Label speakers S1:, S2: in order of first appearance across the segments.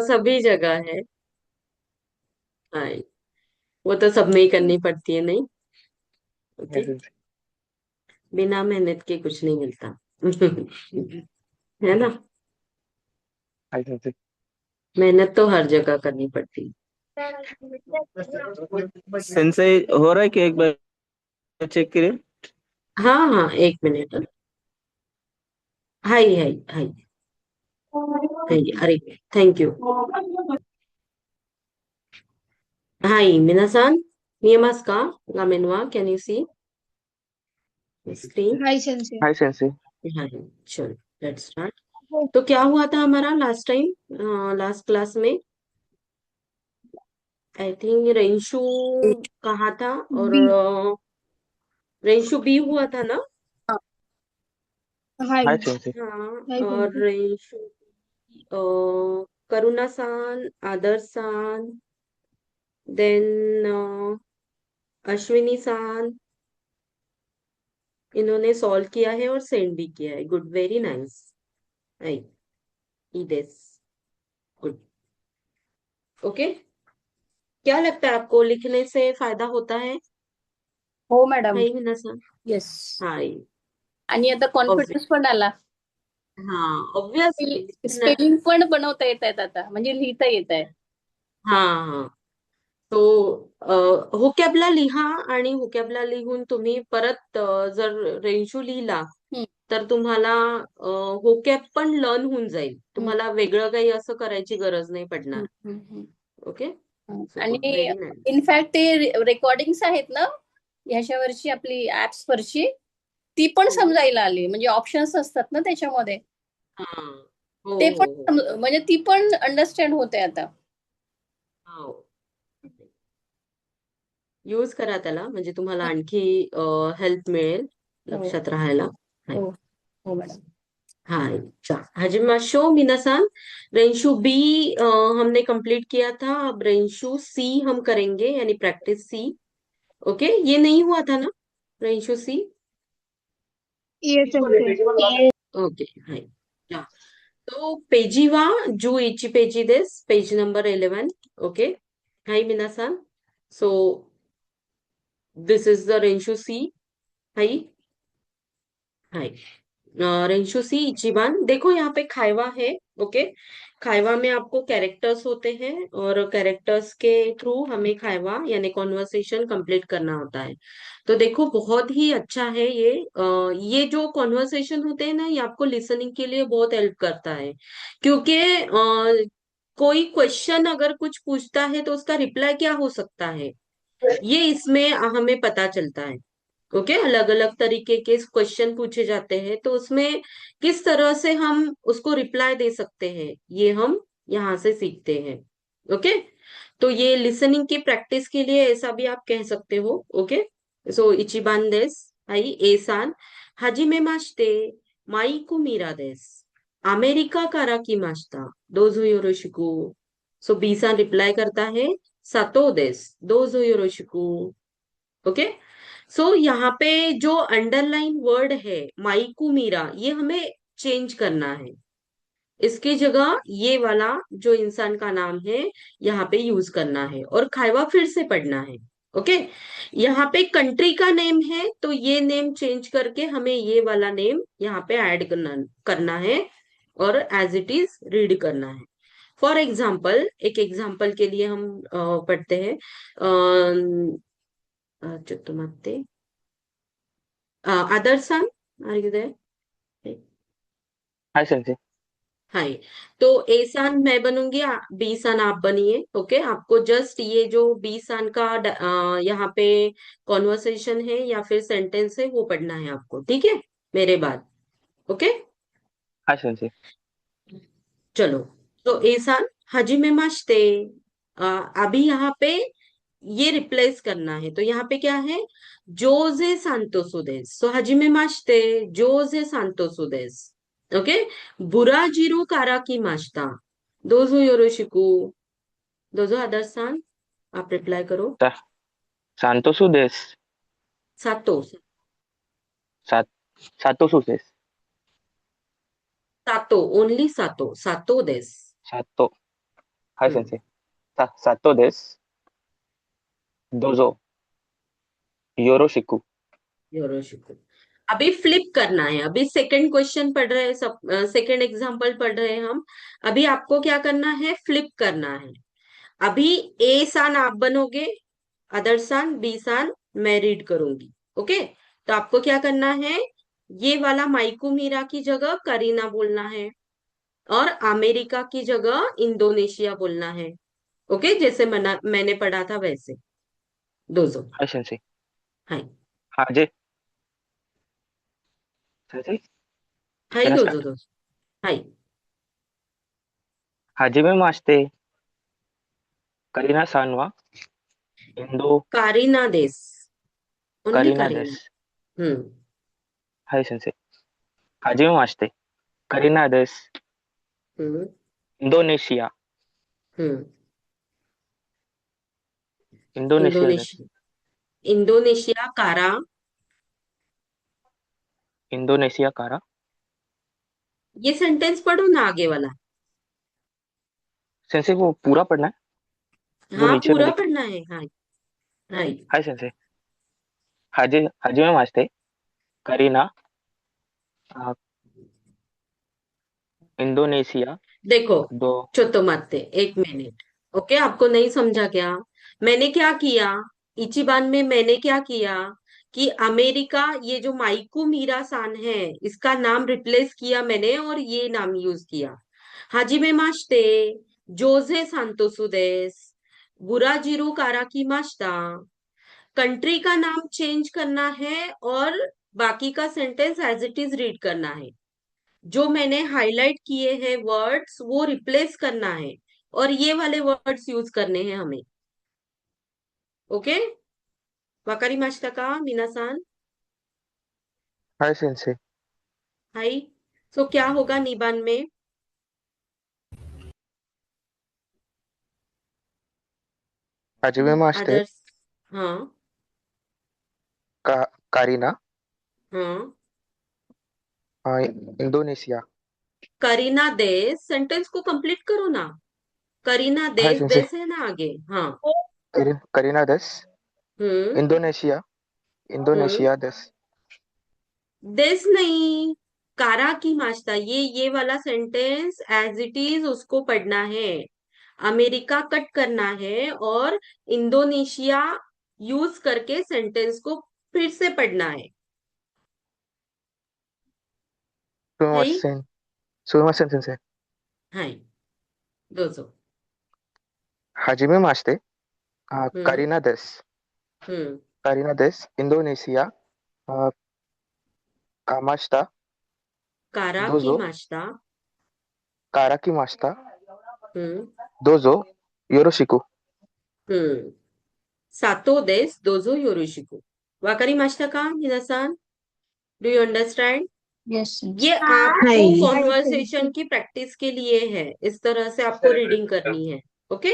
S1: सभी जगह है। हाँ, वो तो सब में ही करनी पड़ती है, नहीं? ओके।
S2: Yes, yes.
S1: बिना मेहनत के कुछ नहीं मिलता। है ना?
S2: Yes, yes.
S1: मेहनत तो हर जगह करनी पड़ती है।
S2: सेंसई हो रहा है कि एक बार चेक करिए।
S1: हाँ हाँ, 1 मिनट। हाय हाय हाय। हाय, अरे, थैंक यू। हाय, मिनासान, मियमास का गामेनवा, कैन यू सी स्क्रीन?
S3: हाय सेंसे।
S2: हाय सेंसई।
S1: हाँ, चलो, लेट्स स्टार्ट। तो क्या हुआ था हमारा लास्ट टाइम, लास्ट क्लास में? आई थिंक रेंशु कहा था, और
S3: बी।
S1: रेंशु बी हुआ था ना?
S3: हाय।
S2: हाय सेंसई।
S1: हाँ।
S3: हाय
S1: और
S3: सेंसे।
S1: रेंशु, करुणा सान, आदर्श सान, देन अश्विनी सान, इन्होंने सॉल्व किया है और सेंड भी किया है। Good, very nice. आई ईदेस। गुड। ओके। क्या लगता है आपको, लिखने से फायदा होता है?
S4: हो मॅडम.
S1: हाय मीनासा।
S4: येस.
S1: हाय।
S4: आणि आता कॉन्फिडन्स पण आला.
S1: हाँ, ऑब्वियसली।
S4: स्पेलिंग पण बनवता येत आहेत आता, म्हणजे लिहिता येत आहे.
S1: हाँ हाँ. तो हुकॅबला लिहा, आणि हुकॅबला लिहून तुम्ही परत जर रेन्शू लिहिला,
S4: हम्म,
S1: तर तुम्हाला होकॅब पण लर्न होऊन जाईल.
S4: हम्म,
S1: तुम्हाला वेगळं काही असं करायची गरज नाही
S4: हम्म,
S1: पडणार.
S4: हम्म, हम्म.
S1: ओके. सो गुड,
S4: आणि
S1: व्हेरी नाईस.
S4: इनफॅक्ट ते रेकॉर्डिंग्स आहेत ना ह्याच्यावरची, आपली ऍप्स वरची, ती पण समजायला आली. म्हणजे ऑप्शन्स असतात ना त्याच्यामध्ये,
S1: हा. हो
S4: ते
S1: हो
S4: पण
S1: हो.
S4: म्हणजे ती पण अंडरस्टँड होते आता.
S1: हो. यूज करा त्याला, म्हणजे तुम्हाला आणखी हेल्प मिळेल
S4: हो
S1: लक्षात राहायला.
S4: हो हो मॅडम.
S1: हाँ, अच्छा, हजिमाशो मिनासान। रेंशु बी हमने कंप्लीट किया था, अब रेंशु सी हम करेंगे, यानी प्रैक्टिस सी। ओके, ये नहीं हुआ था ना, रेंशु सी?
S3: येस सेंसे।
S1: ओके, हाय। या, तो पेजी वा जू इची पेजी देस, पेज नंबर 11. ओके. हाय मिनासान. सो दिस इज द रेंशु सी. हाय हाय। रेंशु सी इचिबान, देखो यहाँ पे खाइवा है। ओके। खाइवा में आपको कैरेक्टर्स होते हैं, और कैरेक्टर्स के थ्रू हमें खाइवा यानी कॉन्वर्सेशन कंप्लीट करना होता है। तो देखो, बहुत ही अच्छा है ये। ये जो कॉन्वर्सेशन होते हैं ना, ये आपको लिसनिंग के लिए बहुत हेल्प करता है, क्योंकि कोई क्वेश्चन अगर कुछ पूछता है तो उसका रिप्लाई क्या हो सकता है, ये इसमें हमें पता चलता है। ओके, अलग अलग तरीके के क्वेश्चन पूछे जाते हैं, तो उसमें किस तरह से हम उसको रिप्लाई दे सकते हैं, ये हम यहाँ से सीखते हैं। ओके। तो ये लिसनिंग की प्रैक्टिस के लिए ऐसा भी आप कह सकते हो। ओके। सो इचिबान देस, हाई एसान, हाजिमे मास्ते, माई को मीरा देस, अमेरिका कारा की मास्ता, दोजो योरोशिकु। सो बीसान रिप्लाई करता है, सातो देस, दोजो योरोशिकु। ओके। सो यहाँ पे जो अंडरलाइन वर्ड है माइकू मीरा, ये हमें चेंज करना है। इसकी जगह ये वाला जो इंसान का नाम है, यहाँ पे यूज करना है, और खाइवा फिर से पढ़ना है। ओके। यहाँ पे कंट्री का नेम है, तो ये नेम चेंज करके हमें ये वाला नेम यहाँ पे ऐड करना है, और एज इट इज रीड करना है। फॉर एग्जाम्पल, एक एग्जाम्पल के लिए हम पढ़ते हैं।ちょっと待って。आदर्श सन, आर यू देयर?
S2: हाय सेंसई।
S1: हाय। तो ए सान मैं बनूंगी, बी सान आप बनिए। ओके, आपको जस्ट ये जो बी सान का यहाँ पे कॉन्वर्सेशन है या फिर सेंटेंस है, वो पढ़ना है आपको, ठीक है, मेरे बाद। ओके।
S2: हाय सेंसई।
S1: चलो। तो ए सान, हाजिमे मास्ते। अभी यहाँ पे ये रिप्लेस करना है, तो यहाँ पे क्या है? जोजे सांतोसो देस। सो हाजिमे मास्ते, जोजे सांतोसो देस। ओके। बुरा जीरो कारा की मास्ता, दोजो योरोशिकु। दोजो आदर्श सान, आप रिप्लाई करो।
S2: सा, सांतोसु देस।
S1: सातो।
S2: सात सातोसु देस।
S1: सातो, ओनली सातो, सातो देस।
S2: सातो はい、先生。佐藤です。どうぞ。よろしく。
S1: योरोशिको। अभी फ्लिप करना है। अभी सेकंड क्वेश्चन पढ़ रहे हैं, सब सेकंड एग्जांपल पढ़ रहे हैं हम। अभी आपको क्या करना है? फ्लिप करना है। अभी ए सान आप बनोगे, अदर सान बी सान मैं रीड करूंगी। ओके, तो आपको क्या करना है? ये वाला माइकू मीरा की जगह करीना बोलना है और अमेरिका की जगह इंडोनेशिया बोलना है। ओके, जैसे मैंने पढ़ा था वैसे। दोजो।
S2: はい、先生。
S1: हाय
S2: はじ、先生、
S1: हाय
S2: じゃあ、
S1: दोजो
S2: スタート。
S1: दोजो हाय
S2: はじめまして。カリナさんはインド、
S1: कारीना देस।
S2: カ
S1: ओनली
S2: リナで
S1: कारीना।
S2: す。
S1: हम्म
S2: はい、先生。はじめまして。カリナです。
S1: हम्म
S2: インドネシア。
S1: हम्म
S2: インドネシアです。
S1: इंडोनेशिया कारा।
S2: インドネシアから。
S1: ये सेंटेंस पढ़ो ना आगे वाला।
S2: 先生、वो पूरा पढ़ना है? वो
S1: हाँ,
S2: नीचे में
S1: पूरा
S2: देखिए।
S1: पढ़ना है। हाय हाय
S2: はい、先生。はじめまして。カリナ、あ、インドネシア、
S1: देखो,
S2: ど、
S1: चोतो मारते, एक मिनट। ओके, आपको नहीं समझा क्या? मैंने क्या किया? इचिबान में मैंने क्या किया कि अमेरिका, ये जो माइकू मीरा सान है, इसका नाम रिप्लेस किया मैंने और ये नाम यूज किया। हाजिमे माश्ते, जोजे सांतोसु देस, बुराजिरू काराकी माश्ता। कंट्री का नाम चेंज करना है और बाकी का sentence as it is read करना है। जो मैंने हाईलाइट किए हैं वर्ड्स वो रिप्लेस करना है और ये वाले वर्ड्स यूज करने हैं हमें। ओके, वाकारी माश्ता का मीनासान।
S2: はい、先生。
S1: हाई। सो क्या होगा निबान में?
S2: はじめまして。
S1: अदर्स। हाँ
S2: カリナ、
S1: हाँ।
S2: インドネシア。
S1: करीना देस, सेंटेंस को कंप्लीट करो ना। करीना
S2: はい、
S1: देस,
S2: 先生。
S1: देस है ना आगे। हाँ।
S2: カリナです。
S1: हम्म
S2: インドネシア、インドネシアです。
S1: देस नहीं, कारा की माश्ता। ये वाला सेंटेंस एज इट इज उसको पढ़ना है। अमेरिका कट करना है और इंडोनेशिया यूज करके सेंटेंस को फिर से पढ़ना है।
S2: すみま
S1: है
S2: せん。すみません、先生。
S1: हाय दोजो।
S2: はじめまして。カ
S1: हम्म
S2: リナです。
S1: हम्म
S2: カリナです。インドネシア。かました。
S1: कारा
S2: どう
S1: की
S2: ぞ。
S1: माश्ता।
S2: から来ました。
S1: हम्म
S2: どうぞ。よろしく。
S1: हम्म सातो देस दोजो योरोशिको। वाकारी माश्ता का मिनासान, डू यू अंडरस्टैंड?
S4: येस
S1: ये आपको
S3: हाय
S1: कॉन्वर्सेशन की प्रैक्टिस के लिए है। इस तरह से आपको रीडिंग करनी है। ओके,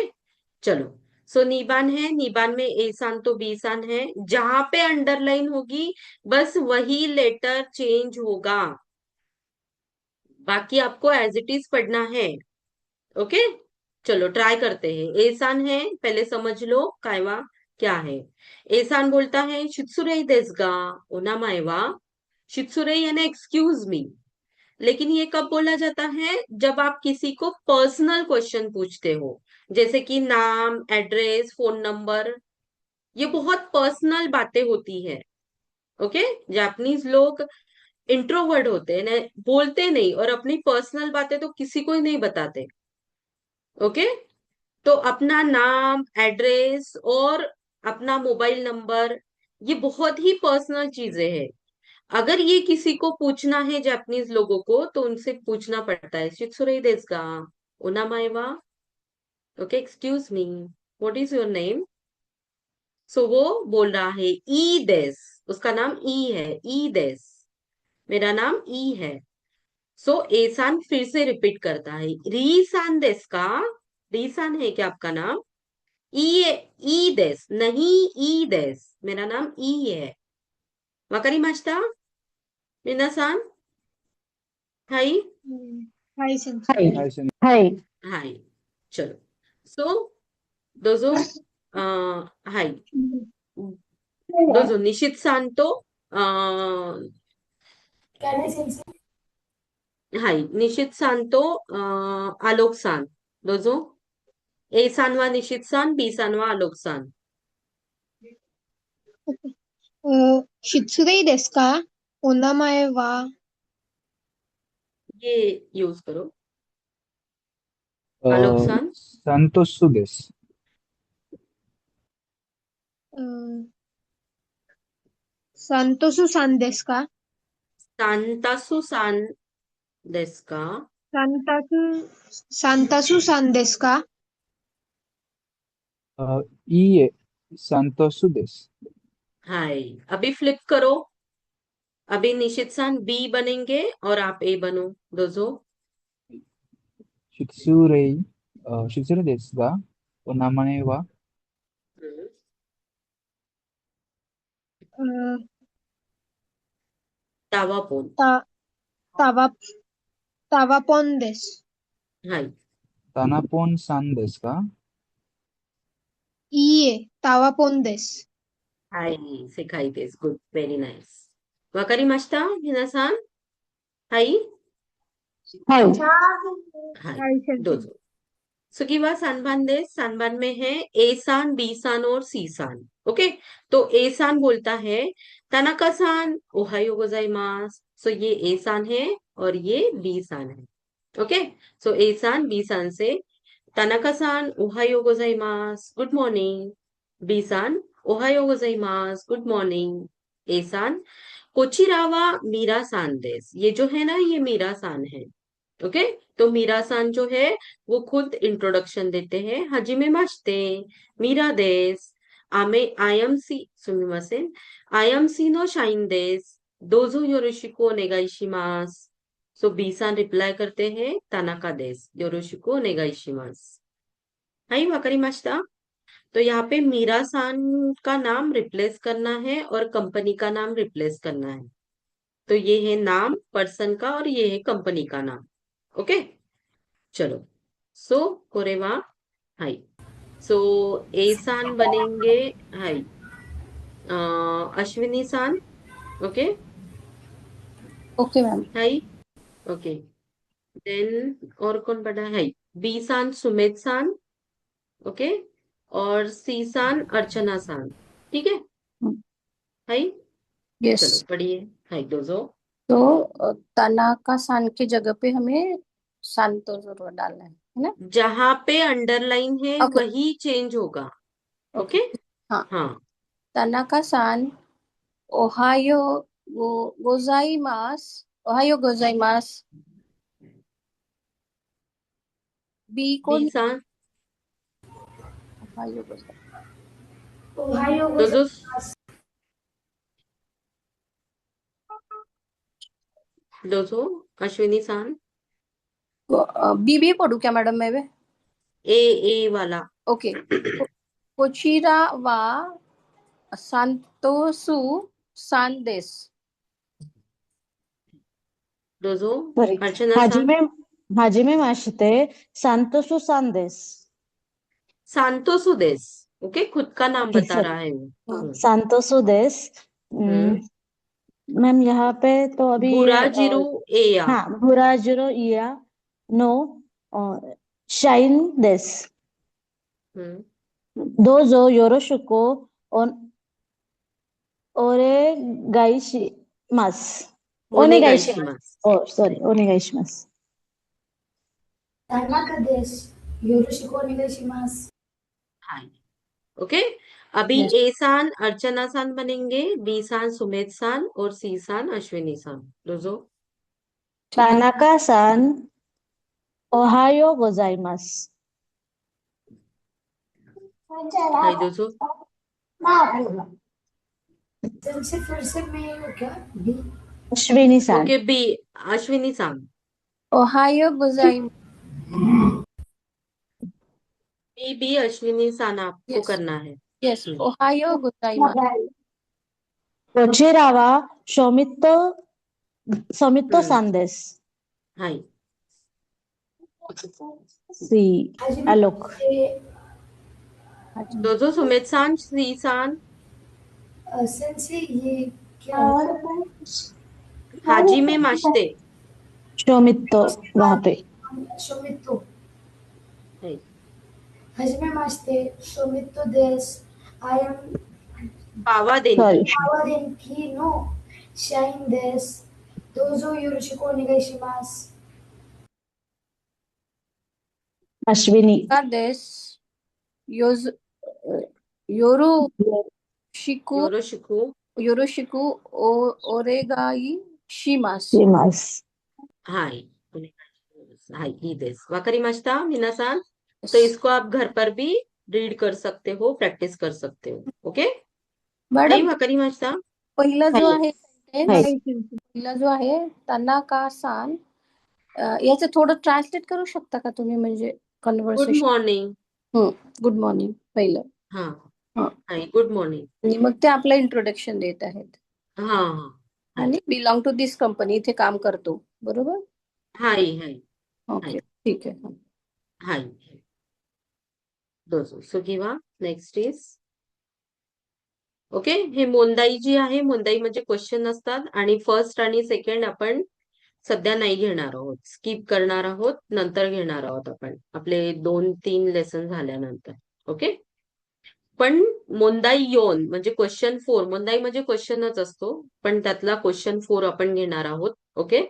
S1: चलो। सो नीबान है, नीबान में ए सान तो बी सान है। जहां पे अंडरलाइन होगी बस वही लेटर चेंज होगा, बाकी आपको एज इट इज पढ़ना है। ओके, चलो ट्राई करते हैं। ए सान है, पहले समझ लो कायवा क्या है। ए सान बोलता है शित्सुरे देसगा ओनामाएवा। शित्सुरे यानी एक्सक्यूज मी। लेकिन ये कब बोला जाता है? जब आप किसी को पर्सनल क्वेश्चन पूछते हो, जैसे कि नाम, एड्रेस, फोन नंबर। ये बहुत पर्सनल बातें होती है। ओके, जापानीज लोग इंट्रोवर्ट होते हैं, बोलते नहीं और अपनी पर्सनल बातें तो किसी को ही नहीं बताते। ओके, तो अपना नाम, एड्रेस और अपना मोबाइल नंबर, ये बहुत ही पर्सनल चीजें हैं। अगर ये किसी को पूछना है जापानीज लोगों को तो उनसे पूछना पड़ता है शित्सुरे देस का ओनामाएवा। Okay, excuse me, what is your name? So वो बोल रहा है ई देस, उसका नाम ई है। ई देस, मेरा नाम ई है। सो एसान फिर से रिपीट करता है, रीसान देस का। रीसान है क्या आपका नाम? ई, ई देस नहीं, ई देस, मेरा नाम ई है। वकारी मास्टा मिनासान? हाई
S3: हाय सेंसेई
S1: हाय। चलो, So, dozo, hai. Dozo, Nishit san to, hai. Nishit san to, Alok san. Dozo. A san wa Nishit san, B san wa Alok san.
S3: 失礼ですかお名前は
S1: ये यूज करो. Alok san.
S5: サントスです。
S3: サントスさんですか
S1: Santasu san desu ka?
S3: サンタスさんですか
S5: いいえ、サントスです。
S1: हाय. अभी flip करो. अभी निशित San बी बनेंगे और आप ए बनो. दोजो.
S5: 失礼ですが、お名前は
S1: तावापोन.
S3: タワポンです。
S1: हाय.
S5: タナポンさんですか？
S3: いいえ、タワポンです。
S1: हाय. सिखाई देस. गुड. Very nice. वकारिमाशिता मिनासान? हाय.
S3: はい。
S1: हाय.
S3: はい、先生。
S1: दोजो. सुकीवा सानबान देस. सानबान में है ए सान, बी सान और सी सान. ओके. तो ए सान बोलता है तानाका सान ओहायो गोजाइमास. सो ये ए सान है और ये बी सान है. ओके. सो ए सान बी सान से तानाका-सान, ओहायो गोजाइमास, गुड मॉर्निंग. बी-सान, ओहायो गोजाइमास, गुड मॉर्निंग. ए-सान, कोचिरावा मीरा-सान देस. ये जो है ना, ये मीरा-सान है. ओके. तो मीरा-सान जो है वो खुद इंट्रोडक्शन देते हैं. हाजिमे माशिते, मीरा देस. आई एम सी सुमिमासेन. आई एम सी नो शाइन देस. दोजो योरोशिको ओनेगाइशिमास. सो बी-सान रिप्लाई करते हैं तानाका देस. योरोशिको ओनेगाइशिमास. हाई वकारिमाशिता. तो यहाँ पे मीरा सान का नाम रिप्लेस करना है और कंपनी का नाम रिप्लेस करना है. तो ये है नाम पर्सन का और ये है कंपनी का नाम. ओके. चलो. सो कोरेवा हाई. सो ए सान बनेंगे हाई अश्विनी सान. ओके.
S4: Okay ma'am.
S1: हाई. ओके. देन और कौन बना है? बी सान सुमित सान. ओके. और सी सान अर्चना सान. ठीक है. हाई.
S4: यस.
S1: चलो पढ़िए. हाई दोजो.
S4: तो तनाका सान की जगह पे हमें सांतो जरूर डालना है ना?
S1: जहां पे अंडरलाइन है
S4: ओके.
S1: वही चेंज होगा. ओके.
S4: हाँ.
S1: हाँ.
S4: तनाका सान ओहायो गोजाइमास. ओहायो गोजाइमास. बी को
S1: बी सान.
S4: ओहायो गोजाइमास.
S1: दोजो. दोजो अश्विनी सान.
S4: बी भी पढ़ू क्या मैडम मैं?
S1: ए वाला.
S4: ओके. कोचिरा वा सांतोसु सान देस.
S1: दोजो.
S6: それ、
S1: अर्चना
S6: はじ
S1: सान.
S6: め、はじめまして、サントスさんです。
S1: सांतोसु देस. ओके. खुद का नाम
S6: ओके,
S1: बता
S6: सॉरी।
S1: रहा है वो.
S6: サントスです。मैम यहाँ पे तो अभी
S1: बुराजिरु एया.
S6: हाँ, बुराजिरो इया नो शाइन देस. दोजो योरोशिको ओरे गाइशिमास.
S1: ओनेगाइशिमास.
S6: Oh, sorry, ओनेगाइशिमास.
S7: 田中です。よろしくお願いします。
S1: हाय. ओके. अभी
S4: Yes.
S1: ए सान अर्चना सान बनेंगे. बी सान सुमित सान और सी सान अश्विनी सान. दोजो.
S6: तानाका-सान, ओहायो गोजाइमास.
S1: हाय दोजो.
S7: सबसे फिर से मैं क्या बी
S6: अश्विनी-सान.
S1: ओके. बी अश्विनी सान.
S4: ओहायो गोजाइमास.
S1: बी अश्विनी सान आपको
S4: Yes.
S1: करना है.
S4: यस. ओहायो गोजाइमास.
S6: कोचेरावा समितो सान देस.
S1: हाय.
S6: सी
S7: はじめ
S6: आलोक
S7: まして、
S1: दोजो सुमित सान सी सान
S7: 先生ये क्या है?
S1: हाजी में माशते
S6: शोमितो वहाँ पे
S7: शोमितो
S1: はい
S7: はじめまして、शोमितोです。I am
S1: पावा देन
S6: सॉरी
S7: 川電機の社員です。どうぞよろしくお願いします。
S6: अश्विनी
S4: देश योज योरोशिकु
S1: योरोशिकू
S4: योरोशिकु ओरेगाई शिमास
S6: श्रीमास
S1: はいはいいいですわかりました皆さんतो इसको आप घर पर भी रीड कर सकते हो प्रैक्टिस कर सकते हो ओके आई
S4: मॅडम
S1: वाकरी मास्ता
S4: पहिला जो आहे
S6: हाय.
S4: sentence, पहिला जो आहे तनाका सान याचं थोडं ट्रान्सलेट करू शकता का तुम्ही म्हणजे
S1: good
S4: conversation
S1: morning
S4: good morning पहिलं
S1: हा
S4: हा.
S1: हाय गुड मॉर्निंग
S4: आणि मग ते आपलं इंट्रोडक्शन देत आहेत
S1: हा हा
S4: आणि बिलॉंग टू दिस कंपनी इथे काम करतो बरोबर
S1: हाय हाय
S4: ओके ठीक आहे
S1: हाय दोजो सो किंवा नेक्स्ट इज ओके हे मोंदाई जी आहे मोंदाई म्हणजे क्वेश्चन असतात आणि फर्स्ट आणि सेकंड आपण सध्या नाही घेणार आहोत स्किप करणार आहोत नंतर घेणार आहोत आपण आपले 2-3 लेसन झाल्यानंतर ओके पण मोंदाई योन म्हणजे क्वेश्चन 4 मोंदाई म्हणजे क्वेश्चनच असतो पण त्यातला क्वेश्चन 4 आपण घेणार आहोत ओके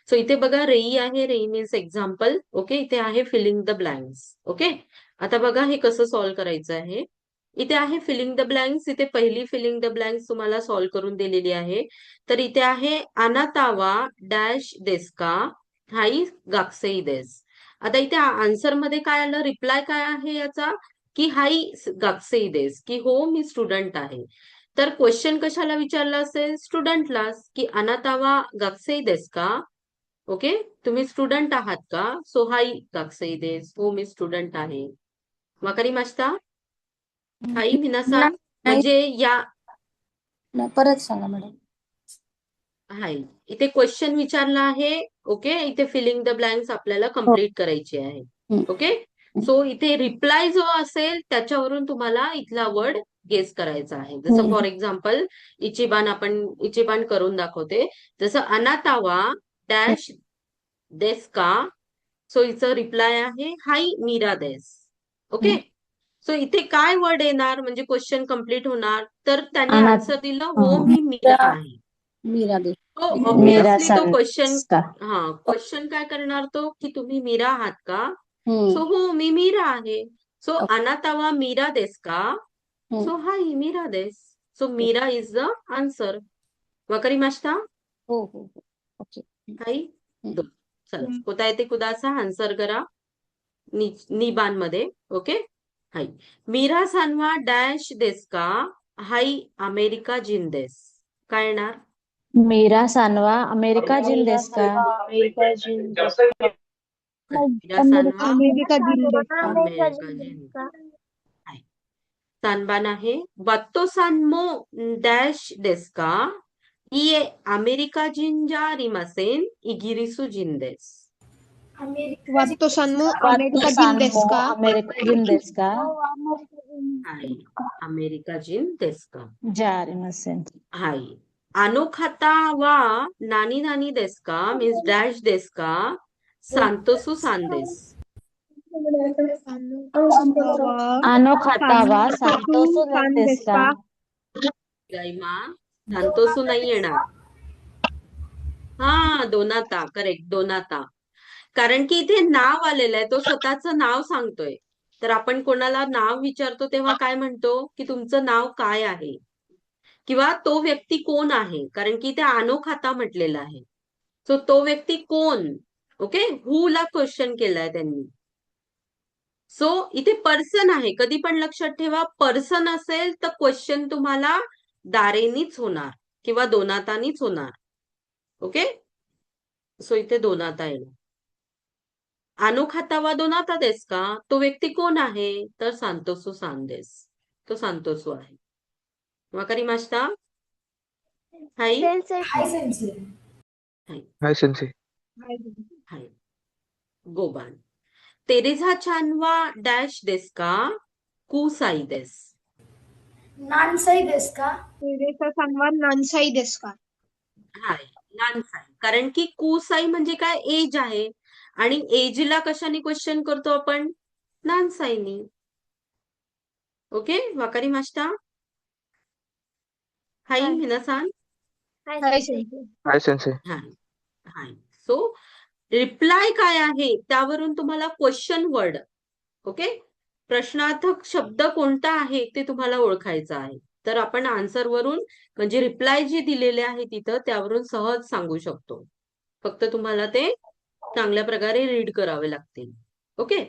S1: सो इथे बघा रेई आहे रेई मीन्स एक्झाम्पल ओके इथे आहे फिलिंग द ब्लँक्स ओके आता बघा हे कसं सॉल्व्ह करायचं आहे इथे आहे फिलिंग द ब्लँक्स इथे पहिली फिलिंग द ब्लँक्स तुम्हाला सॉल्व्ह करून दिलेली आहे तर इथे आहे अनातावा डॅश देस्का हाई गाक्सेई देस आता इथे आन्सर मध्ये काय आलं रिप्लाय काय आहे याचा की हाई गाक्सेई देस की हो मी स्टुडंट आहे तर क्वेश्चन कशाला विचारला असेल स्टुडंटलाच की अनातावा गाक्सेई देस का ओके तुम्ही स्टुडंट आहात का सो हाई गाक्सेई देस हो मी स्टुडंट आहे वाकरी मास्ता हाई मिनासान म्हणजे या
S4: नाही, परत सांगा मॅडम
S1: हाय इथे क्वेश्चन विचारला आहे ओके इथे फिलिंग द ब्लँक्स आपल्याला कम्प्लीट करायची आहे ओके सो इथे रिप्लाय जो असेल त्याच्यावरून तुम्हाला इथला वर्ड गेस करायचा आहे जसं फॉर एक्झाम्पल इचिबान करून दाखवते जसं अनातावा डॅश देस का सो हिचं रिप्लाय आहे हाय मीरा देस ओके सो इथे काय वर्ड येणार म्हणजे क्वेश्चन कम्प्लीट होणार तर त्याने
S6: अनाथ-
S1: आन्सर दिलं हो मी मीरा आहे
S4: मीरा देश
S1: तो
S6: मेरा
S1: ऑब्विसली तो
S6: सन
S1: क्वेश्चन
S6: का
S1: क्वेश्चन काय करणार तो की तुम्ही मीरा आहात का
S4: हम्म,
S1: सो हो मी मीरा आहे सो
S4: Okay.
S1: अनातावा मीरा देस का सो हाय मीरा देस सो मीरा इज द आन्सर वाकरी मास्ता
S4: हो हो हो ओके
S1: हाय दो चला कोता येते कुदासा आन्सर करा निबान मध्ये ओके हाय मीरा सानवा डॅश देस का हाय अमेरिका जिन देस काय येणार
S6: मीरा सानवा अमेरिका जिन देस का
S1: मीरा सानवा
S3: अमेरिका जिन देस का
S1: अमेरिका जिन हाय सानबान आहे वात्तो सानमो डॅश देस का इए अमेरिका जिन जा रिमासेन इगिरिसु जिन देस
S3: वात्तो सानमो अमेरिका जिन देस का
S6: अमेरिका जिन देस का
S1: हाय अमेरिका जिन देस का
S6: जारिमासेन
S1: हाय अनोखाता वा नानी नानी देस का मीन्स डॅश देस का सांतोसु सांदेस
S6: आनो खातावा सांतोसो देस का
S1: गाईमा सांतोसु नाही येणार हा दोनाता करेक्ट दोनाता कारण की इथे नाव आलेलं आहे तो स्वतःचं नाव सांगतोय तर आपण कोणाला नाव विचारतो तेव्हा काय म्हणतो की तुमचं नाव काय आहे किंवा तो व्यक्ती कोण आहे कारण की इथे अनोखाता म्हटलेला आहे सो तो व्यक्ती कोण ओके हू ला क्वेश्चन केलाय त्यांनी सो इथे पर्सन आहे कधी पण लक्षात ठेवा पर्सन असेल तर क्वेश्चन तुम्हाला दारेनीच होणार किंवा दोनातानीच होणार ओके सो इथे दोनाता येणार अनोखाता वा दोनाता देस का तो व्यक्ती कोण आहे तर सांतोसू सांदेस तो सांतोसू आहे वाकरी मास्ता हाय
S7: हाय सेन्से
S2: हाय सेन्से
S1: हाय गोबान तेरेझा चान वा डॅश देस का कुसाई देस.
S7: 何歳ですか
S3: तेरेचा सांवा नानसाई देस का.
S1: हाय नानसाई, कारण की कुसाई म्हणजे काय, एज आहे, आणि एजला कशाने क्वेश्चन करतो आपण, नानसाईनी. ओके, वाकारी मास्टा. हाय मिनासान.
S3: हाय सेन्से.
S2: हाय सेन्से.
S1: हाय हाय. सो रिप्लाय काय आहे त्यावरून तुम्हाला क्वेश्चन वर्ड, ओके, प्रश्नार्थक शब्द कोणता आहे ते तुम्हाला ओळखायचं आहे. तर आपण आन्सर वरून म्हणजे रिप्लाय जे दिलेले आहे तिथं त्यावरून सहज सांगू शकतो. फक्त तुम्हाला ते चांगल्या प्रकारे रीड करावे लागतील. ओके,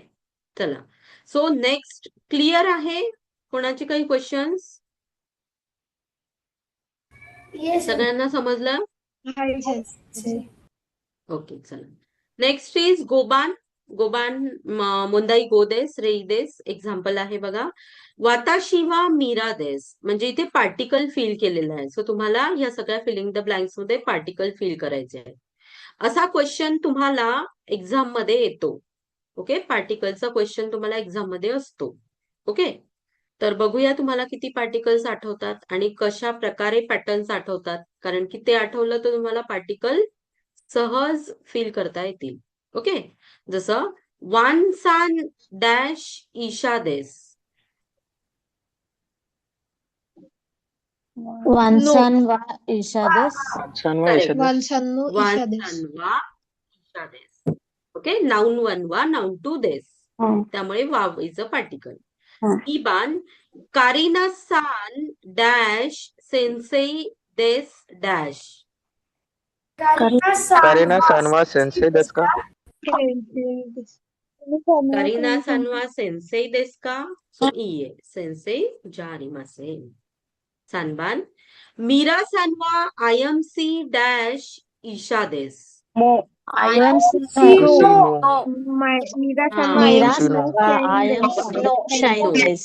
S1: चला. सो नेक्स्ट क्लिअर आहे, कोणाचे काही क्वेश्चन्स?
S7: येस
S1: सगळ्यांना समजलं?
S3: हाय सेन्से.
S1: ओके, चला. नेक्स्ट इज गोबान. गोबान मुंदाई गोदेस रेईदेस. एक्झाम्पल आहे बघा, वाताशिवा मीरा देस, म्हणजे इथे पार्टिकल फिल केलेलं आहे. सो तुम्हाला या सगळ्या फिलिंग द ब्लँक्स मध्ये पार्टिकल फिल करायचे आहे. असा क्वेश्चन तुम्हाला एक्झाम मध्ये येतो. ओके, पार्टिकलचा क्वेश्चन तुम्हाला एक्झाम मध्ये असतो. ओके, तर बघूया तुम्हाला किती पार्टिकल्स आठवतात आणि कशा प्रकारे पॅटर्न्स आठवतात, कारण की ते आठवलं तर तुम्हाला पार्टिकल सहज फील करता येतील. ओके, जसं वान सान डॅश ईशा देस.
S6: वांसान वा ईशा देस.
S2: छान वा
S1: Correct.
S2: यशद.
S3: वानसांनो
S1: वान
S3: ईशा देस.
S1: सान वा ईशा देस. ओके, नाऊन वन वा नाऊन टू देस, त्यामुळे वाव इज अ पार्टिकल. इबान कारिना सान डॅश सेन्सेई देस डॅश.
S2: कारेना सानवा सेन्से देस का.
S3: सेन्से देस.
S1: कारिना सानवा सेन्सेई देस का. सो इये सेन्सेई जारिमासे. सानबान मीरा सानवा आय एम सी डॅश ईशा देस.
S6: आय एम
S2: नो.
S3: मीरा
S1: हा.
S3: सांवा
S6: मीरा
S2: सी नो.
S6: सांवा आय एम नो शाईन देस.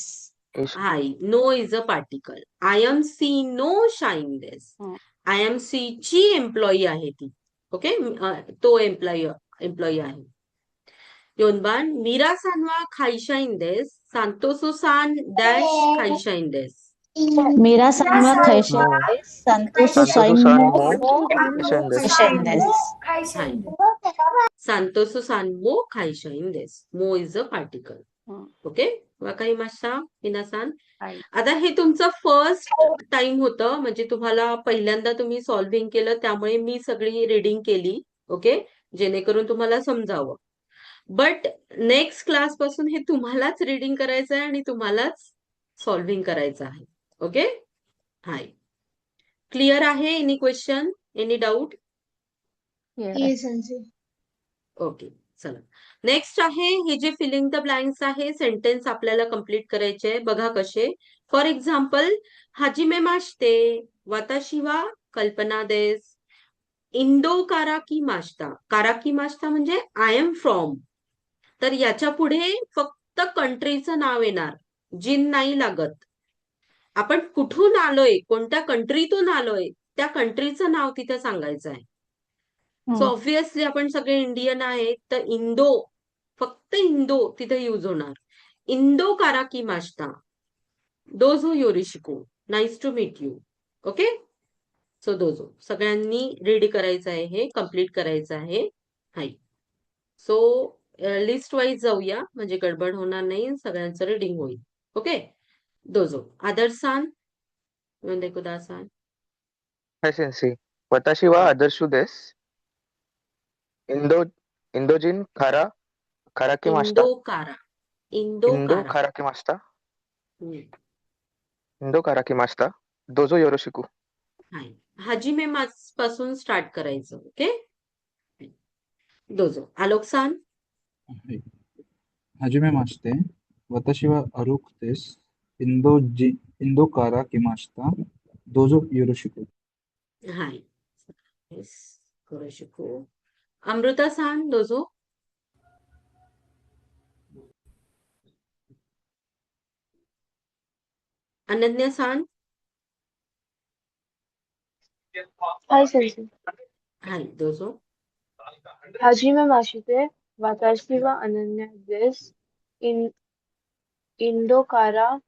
S1: हाय, नो is a particle. I M C नो शाईन देस. आय एम सी ची एम्प्लॉई आहे ती. ओके, तो एम्प्लॉई आहे. योनबान मीरा सानवा खाईशाईन देस. सांतोसो सान डॅश खाईशाईन देस.
S6: मीरा सांवा खैशे
S2: मो.
S6: देस. संतोषो
S2: संतोषो
S6: साईन
S2: सान
S6: मो
S2: मो यशद देस.
S6: शाईन देस.
S1: हाय, सांतोसो सान मो खाईशाईन देस. मो इज अ पार्टिकल. ओके, वाकाई मास्टा मिनासान. आता हे तुमचं फर्स्ट टाइम होतं, म्हणजे तुम्हाला पहिल्यांदा तुम्ही सॉल्व्हिंग केलं, त्यामुळे मी सगळी रीडिंग केली. ओके, जेणेकरून तुम्हाला समजावं. बट नेक्स्ट क्लास पासून हे तुम्हालाच रीडिंग करायचं आहे आणि तुम्हालाच सॉल्व्हिंग करायचं आहे. ओके, हाय, क्लिअर आहे? Any question, any doubt?
S3: ये सेन्से.
S1: ओके, चला. नेक्स्ट आहे हे जे फिलिंग द ब्लँक्स आहे, सेंटेन्स आपल्याला कम्प्लीट करायचे आहे. बघा कसे. फॉर एक्झाम्पल, हाजिमे माश्ते वाताशी वा कल्पना देस. इंडो काराकी माश्ता. काराकी माश्ता म्हणजे आय एम फ्रॉम. तर याच्या पुढे फक्त कंट्रीचं नाव येणार, जिन नाही लागत. आपण कुठून आलोय, कोणत्या कंट्रीतून आलोय, त्या कंट्रीचं नाव तिथे सांगायचं आहे. सो ऑब्व्हियसली आपण सगळे इंडियन आहेत, तर इंडो, फक्त इंडो तिथे यूज होणार. इंडो काराकी माश्ता. दोझो योरिशिको. Nice to meet you. Okay, so दोझो. सगळ्यांनी रीड करायचं आहे, हे कम्प्लीट करायचं आहे. हाय, सो लिस्ट वाईज जाऊया, म्हणजे गडबड होणार नाही, सगळ्यांचं रीडिंग होईल. ओके, दोझो. आदर्सान कुदासान.
S2: हाय सेन्से. वताशी वा आदर्शु देस. इंदोजिन खाराकी मास्ता.
S1: इंडो कारा. इंडो
S2: इंदो
S1: कारा.
S2: खाराकी मास्ता.
S1: हम्म.
S2: इंदो खाराकी मास्ता. दोजो योरोशिकू.
S1: हाय, हाजिमे मास पासून स्टार्ट करायचं. ओके, दोझो. आलोकसान.
S5: हाजिमे मास्ते वाताशी वा अरुक देस. इंदो कारा किमास्ता. दोजो योरोशिको.
S1: हाय, कुरोशिको. अमृता सान, दोझो. अनन्या सान.
S8: हाय सेन्से.
S1: हाय, दोझो.
S8: हाजिमे माशिते Watashi wa Ananya desu. Indo kara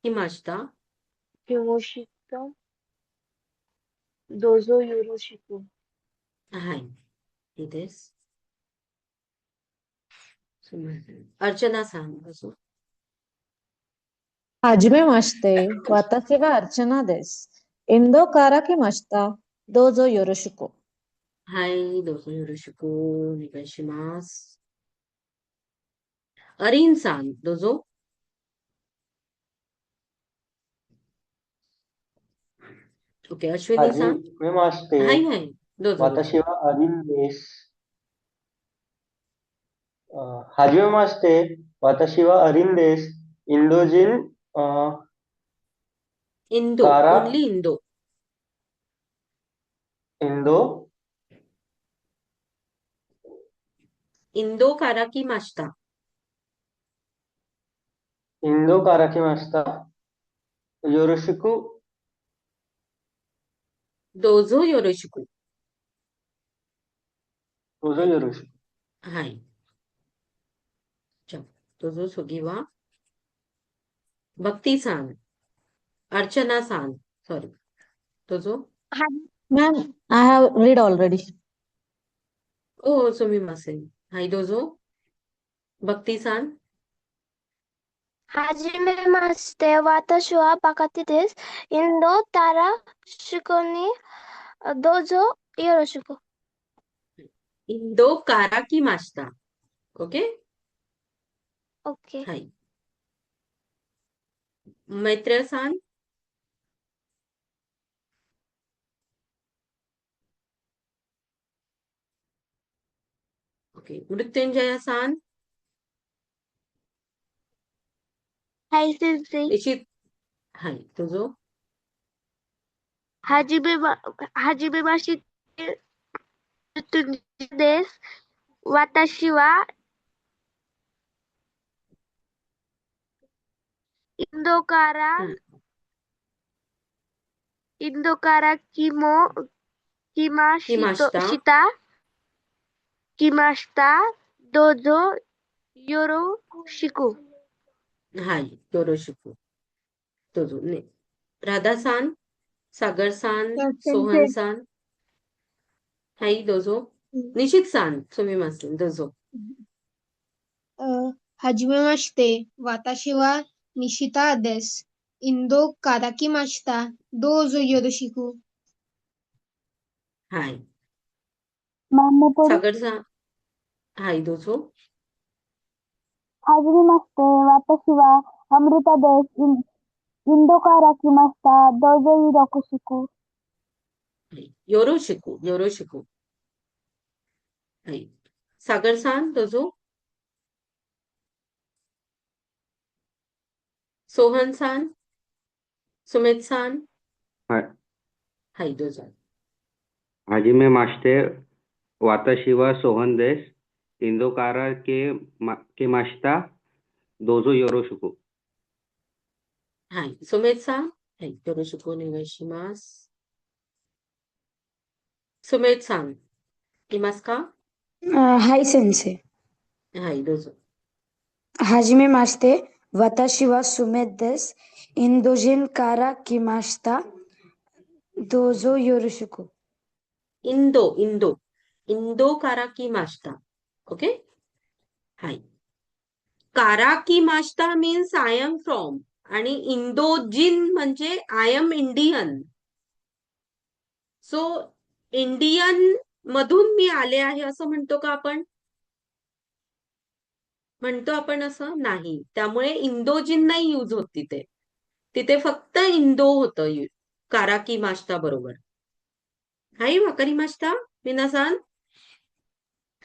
S1: Kimashita.
S8: kimoshita dozo yoroshiku.
S1: Hi. It is. Archana-san also.
S6: はじめまして。私がアルチャナです。インドから来ました。どうぞよろしく。
S1: はい、どうぞよろしくお願いします。Arin-san, どうぞ。OK、Ashwini-san。
S9: はじめまして。
S1: はいはい、どうぞどうぞ。
S9: 私はアリンです。はじめまして。私はアリンです。インド人
S1: インド、
S9: から
S1: only インド。
S9: インド
S1: インドから来ました。
S9: インドから来ました。よろしく。
S1: どうぞよろしく。
S9: どうぞよろしく。
S1: はい。じゃあ、どうぞ次は。Bhakti-san、Archana-san、sorry。どうぞ。
S6: Ma'am, I have read already.
S1: おー、すみません。はい、どうぞ。Bhakti-san。
S10: はじめまして。私はバカティです。インドから祝にどうぞよろしく。
S1: インドから来ました。OK？
S10: OK。
S1: はい。Maitreya-さん。OK。Mrityunjaya-さん。
S10: はい、先生。
S1: はい、どうぞ。
S10: はじめましてです。私はインドから来ました。どうぞよろしく。
S1: はい、よろしく。どうぞね。राधा-さん、सागर-さん、सोहन-さん。はい、どうぞ。निशित-さん、すみません、どうぞ。
S3: はじめまして。私は西田です。インドから来ました。どうぞよろしく。
S1: はい。
S10: は
S1: सागर-さん、はい、どうぞ。
S10: じめまして。私はアムリタです。インドから来ました。どうぞよろしく。
S1: はい、よろしく、よろしく。はい。सागर-さん、どうぞ。सोहन-さん、सुमित-さん。
S11: はい。
S1: はい、どうぞ。
S11: はじめまして。私はソハンです。インドから来ました。どうぞよろしく。
S1: はい。सुमित-さん。はい、よろしくお願いします。सुमित-さん、いますか？
S12: はい、先生。
S1: はい、どうぞ。
S12: はじめまして。私はスメッです。インド人から来ました。どうぞよろしく。
S1: インドから来ました。OK? はい。から来ました means I am from. आणि इंदोजिन म्हणजे I am Indian. So, Indian मधून मी आले आहे असं म्हणतो का आपण? म्हणतो आपण असं? नाही. त्यामुळे इंदोजिन नाही यूज होत तिथे. तिथे फक्त इंदो होतं काराकी मास्टा बरोबर. हाय वाकारी मास्टा मिनासान?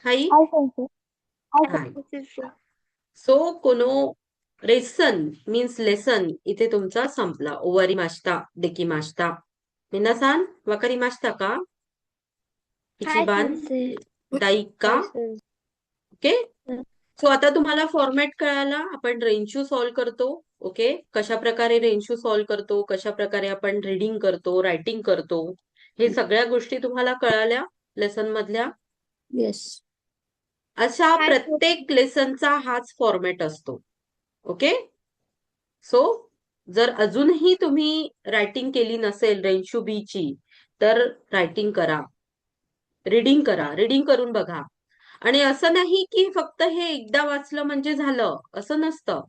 S1: हाय? हाय. सो कोनो रेसन मीन्स लेसन इथे तुमचा संपला. ओवारी मास्टा, डेकी मास्टा. मिनासान वाकारी मास्टा का? इचिबान, दाईका. ओके? सो आता तुम्हाला फॉर्मॅट कळाला. आपण रेन्शू सॉल्व करतो. ओके? कशा प्रकारे रेन्शू सॉल्व करतो, कशा प्रकारे आपण रीडिंग करतो, रायटिंग करतो. हे सगळ्या गोष्टी तुम्हाला कळाल्या. लेसन मधल्या?
S4: येस.
S1: अशा प्रत्येक लेसनचा हाच फॉर्मॅट असतो. ओके. सो जर अजूनही तुम्ही रायटिंग केली नसेल रेन्शू बी ची, तर रायटिंग करा, रीडिंग करा, रीडिंग करून बघा. आणि असं नाही की फक्त हे एकदा वाचलं म्हणजे झालं, असं नसतं.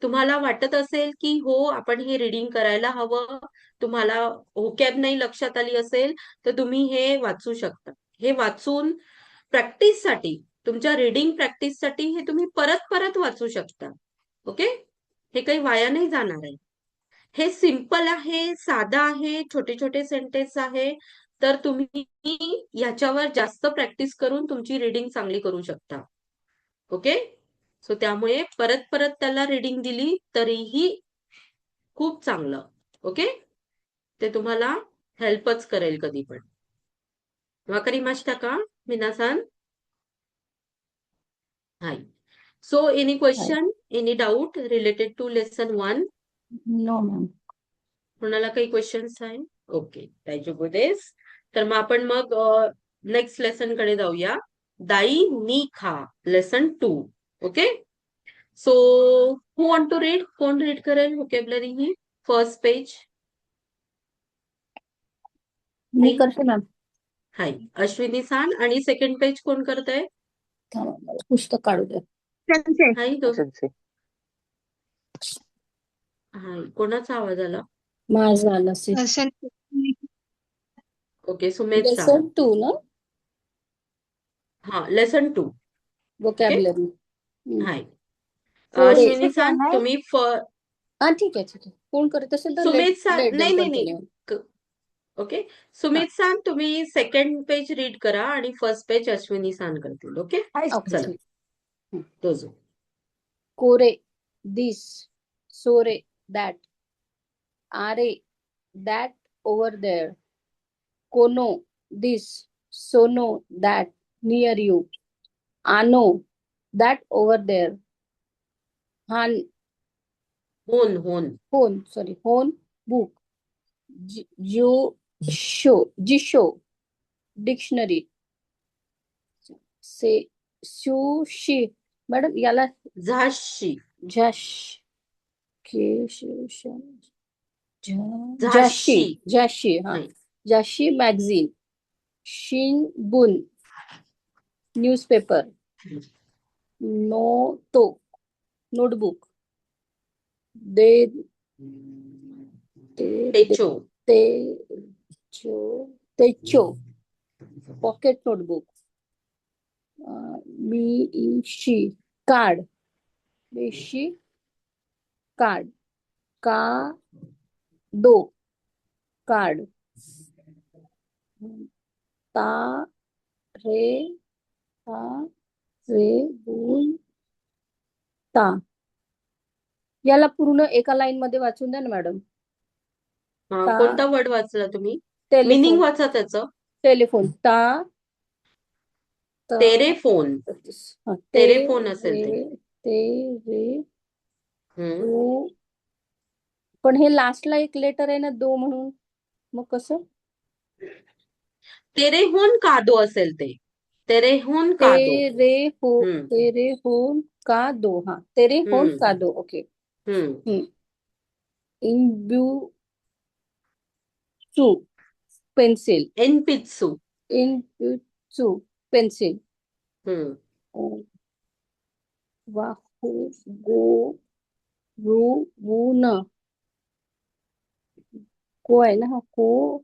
S1: तुम्हाला वाटत असेल की हो आपण हे रीडिंग करायला हवं, तुम्हाला व्होकॅब नाही लक्षात आली असेल, तर तुम्ही हे वाचू शकता. हे वाचून प्रॅक्टिससाठी, तुमच्या रीडिंग प्रॅक्टिससाठी हे तुम्ही परत परत वाचू शकता. ओके. हे काही वाया नाही जाणार आहे. हे सिंपल आहे, साधा आहे, छोटे छोटे सेंटेन्स आहे. तर तुम्ही याच्यावर जास्त प्रॅक्टिस करून तुमची रीडिंग चांगली करू शकता. ओके. सो त्यामुळे परत परत त्याला रीडिंग दिली तरीही खूप चांगलं. ओके. ते तुम्हाला हेल्पच करेल कधी पण. わかりましたか皆さん? Hi. So any question, any doubt related to lesson 1?
S4: No ma'am.
S1: कोणाला काही क्वेश्चन्स आहे? ओके. दायजोगो देस. तर मग आपण मग नेक्स्ट लेसन कडे जाऊया. दाई नी खा lesson 2. Okay. So who want to read? कोण रीड करेल व्होकॅब्युलरी ही? First page.
S4: मी करते मॅम.
S1: हाय. अश्विनी सान. आणि सेकंड पेज कोण करतंय?
S4: पुस्तक काढू द्या.
S1: हाय तो.
S2: Sensei.
S1: हाय. कोणाचा आवाज आला?
S4: माझा आला
S1: ओके. सुमेध सान.
S4: लेसन 2 ना,
S1: हा लेसन 2.
S4: व्होकॅब्युलरी.
S1: हाय.
S4: कोरे.
S1: अश्विनी सान तुम्ही
S4: हा ठीक आहे ठीक आहे. कोण करत असेल तर
S1: सुमित सान
S4: लेट
S1: नाही
S4: देम
S1: नाही
S4: कंटिन्यू.
S1: नाही. ओके. सुमित सान तुम्ही सेकंड पेज रीड करा आणि फर्स्ट पेज अश्विनी सान करतील. ओके. चला. दोजो.
S4: कोरे, दिस, सोरे, दॅट, आरे, दॅट, ओव्हर देअर, कोनो, दिस, सोनो, दॅट, नियर यू, आनो, दॅट, ओव्हर देअर, हान,
S1: होन होन
S4: होन सॉरी होन, बुक, जिशो, डिक्शनरी, से, सुशी. मॅडम याला
S1: झाशी.
S4: झश,
S1: झाशी.
S4: झाशी हा.
S1: नाही.
S4: झाशी मॅगझिन, शिनबुन, न्यूजपेपर, नोटो, नोटबुक, दे
S1: टेचो.
S4: तेचो, पॉकेट नोटबुक, मीशी, कार्ड, बेशी, कार्ड, का दो, कार्ड, ता रे बुन ता. याला पूर्ण एका लाईन मध्ये वाचून द्या ना मॅडम.
S1: कोणता वर्ड वाचला तुम्ही?
S4: टेलिफोन.
S1: मिनिंग वाचा त्याचं.
S4: टेलिफोन.
S1: तेरे फोन. तेरे फोन असेल ते.
S4: पण हे लास्टला एक लेटर आहे ना, दो म्हणून, मग कसं?
S1: तेरे होन का दो असेल ते. तेरे होन का दो.
S4: तेरे होन का दो. हा तेरे होन का दो. ओके. इनब्यूचू पेन्सिल. इनब्यूचू पेन्सिल. वाहू गो रू वू न. को आहे ना हा. को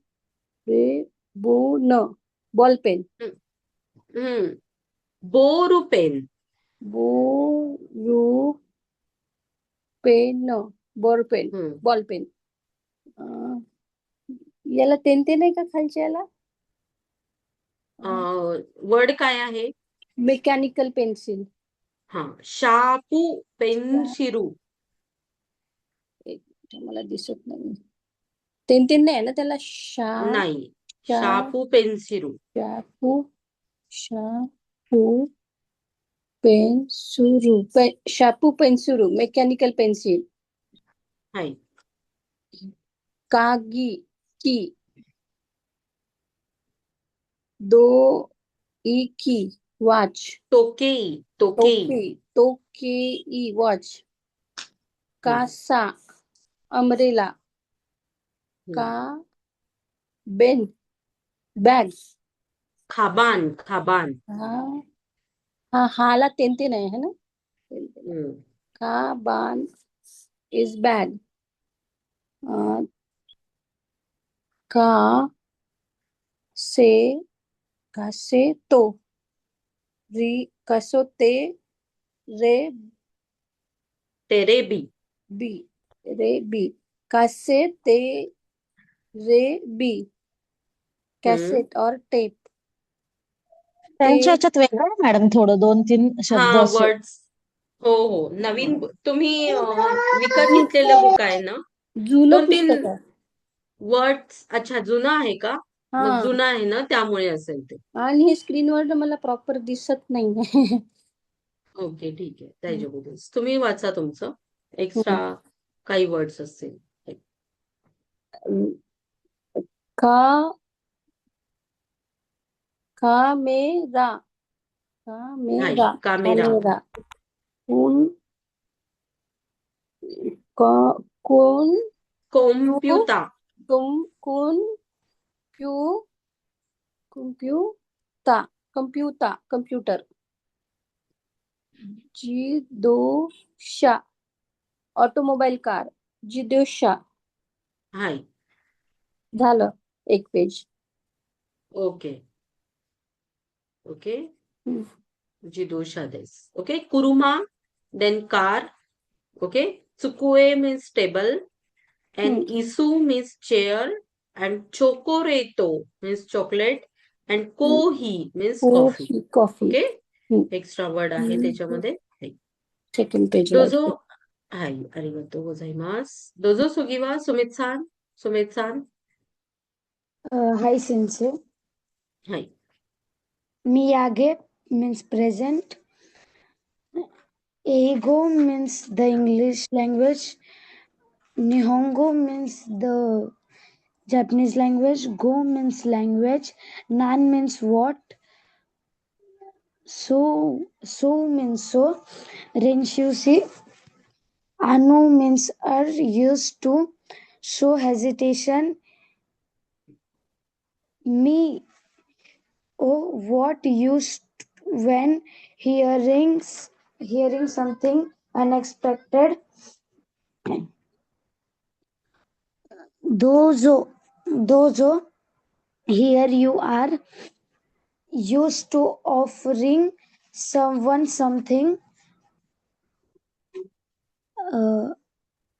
S4: रे बो न. Ball pen.
S1: बोरू पेन.
S4: बोरू pen. Ball pen. Ball pen. याला तेन आहे का खालच्या याला?
S1: वर्ड काय आहे?
S4: Mechanical pencil.
S1: हा. शापू पेन्सिरू.
S4: मला दिसत नाही. तेन नाही ना त्याला.
S1: नाही. Shampoo पेन्सिरू.
S4: Shampoo पेन्सुरू. Shampoo पेन्सुरू. Mechanical pencil.
S1: हाय.
S4: कागी की. दो इकी वॉच
S1: टोकेई टोकेई
S4: टोकेई वॉच कासा अम्ब्रेला का बेन बॅग
S1: खाबान खाबान
S4: हा हाला तेन तेन आहे है ना का बान इज बॅग का से तो री कसो ते रे
S1: टेरेबी
S4: बी कसे ते रे बी कैसेट और टेप
S6: त्यांच्या ह्याच्यात वेगळं आहे मॅडम थोडं 2-3 शब्द
S1: हा
S6: असे.
S1: वर्ड्स हो हो नवीन तुम्ही विकत घेतलेलं बुक आहे ना
S4: जुनं
S1: 2-3
S4: पुस्तक आहे
S1: वर्ड्स अच्छा जुनं आहे का मग
S4: हा
S1: जुनं आहे ना त्यामुळे असेल ते
S4: आणि हे स्क्रीनवर मला प्रॉपर दिसत नाही
S1: ओके ठीक आहे त्याच्याबद्दल तुम्ही वाचा तुमचं एक्स्ट्रा काही वर्ड्स असतील
S4: का कामेरा
S1: हाय कामेरा
S4: कौन कौन
S1: कॉम्प्युता
S4: कंप्यूटर जिदोशा ऑटोमोबाईल कार जिदोशा
S1: हाय
S4: झालं एक पेज
S1: ओके ओके जिदोशा देस okay Kuruma then car okay tsukue means table and isu means chair and chocoreto means chocolate and kohi means coffee
S4: coffee
S1: okay extra word आहे त्याच्यामध्ये
S4: second page
S1: दोजो high arigatou gozaimasu दोजो सुगिवा Sumit san
S12: Hi, Sensei.
S1: High
S12: Miyage means present. Eigo means the English language. Nihongo means the Japanese language. Go means language. Nan means what. So means so. Renshushi. Anu means are used to show hesitation. Me. Oh, what used when hearing something unexpected. Dozo, here you are used to offering someone something.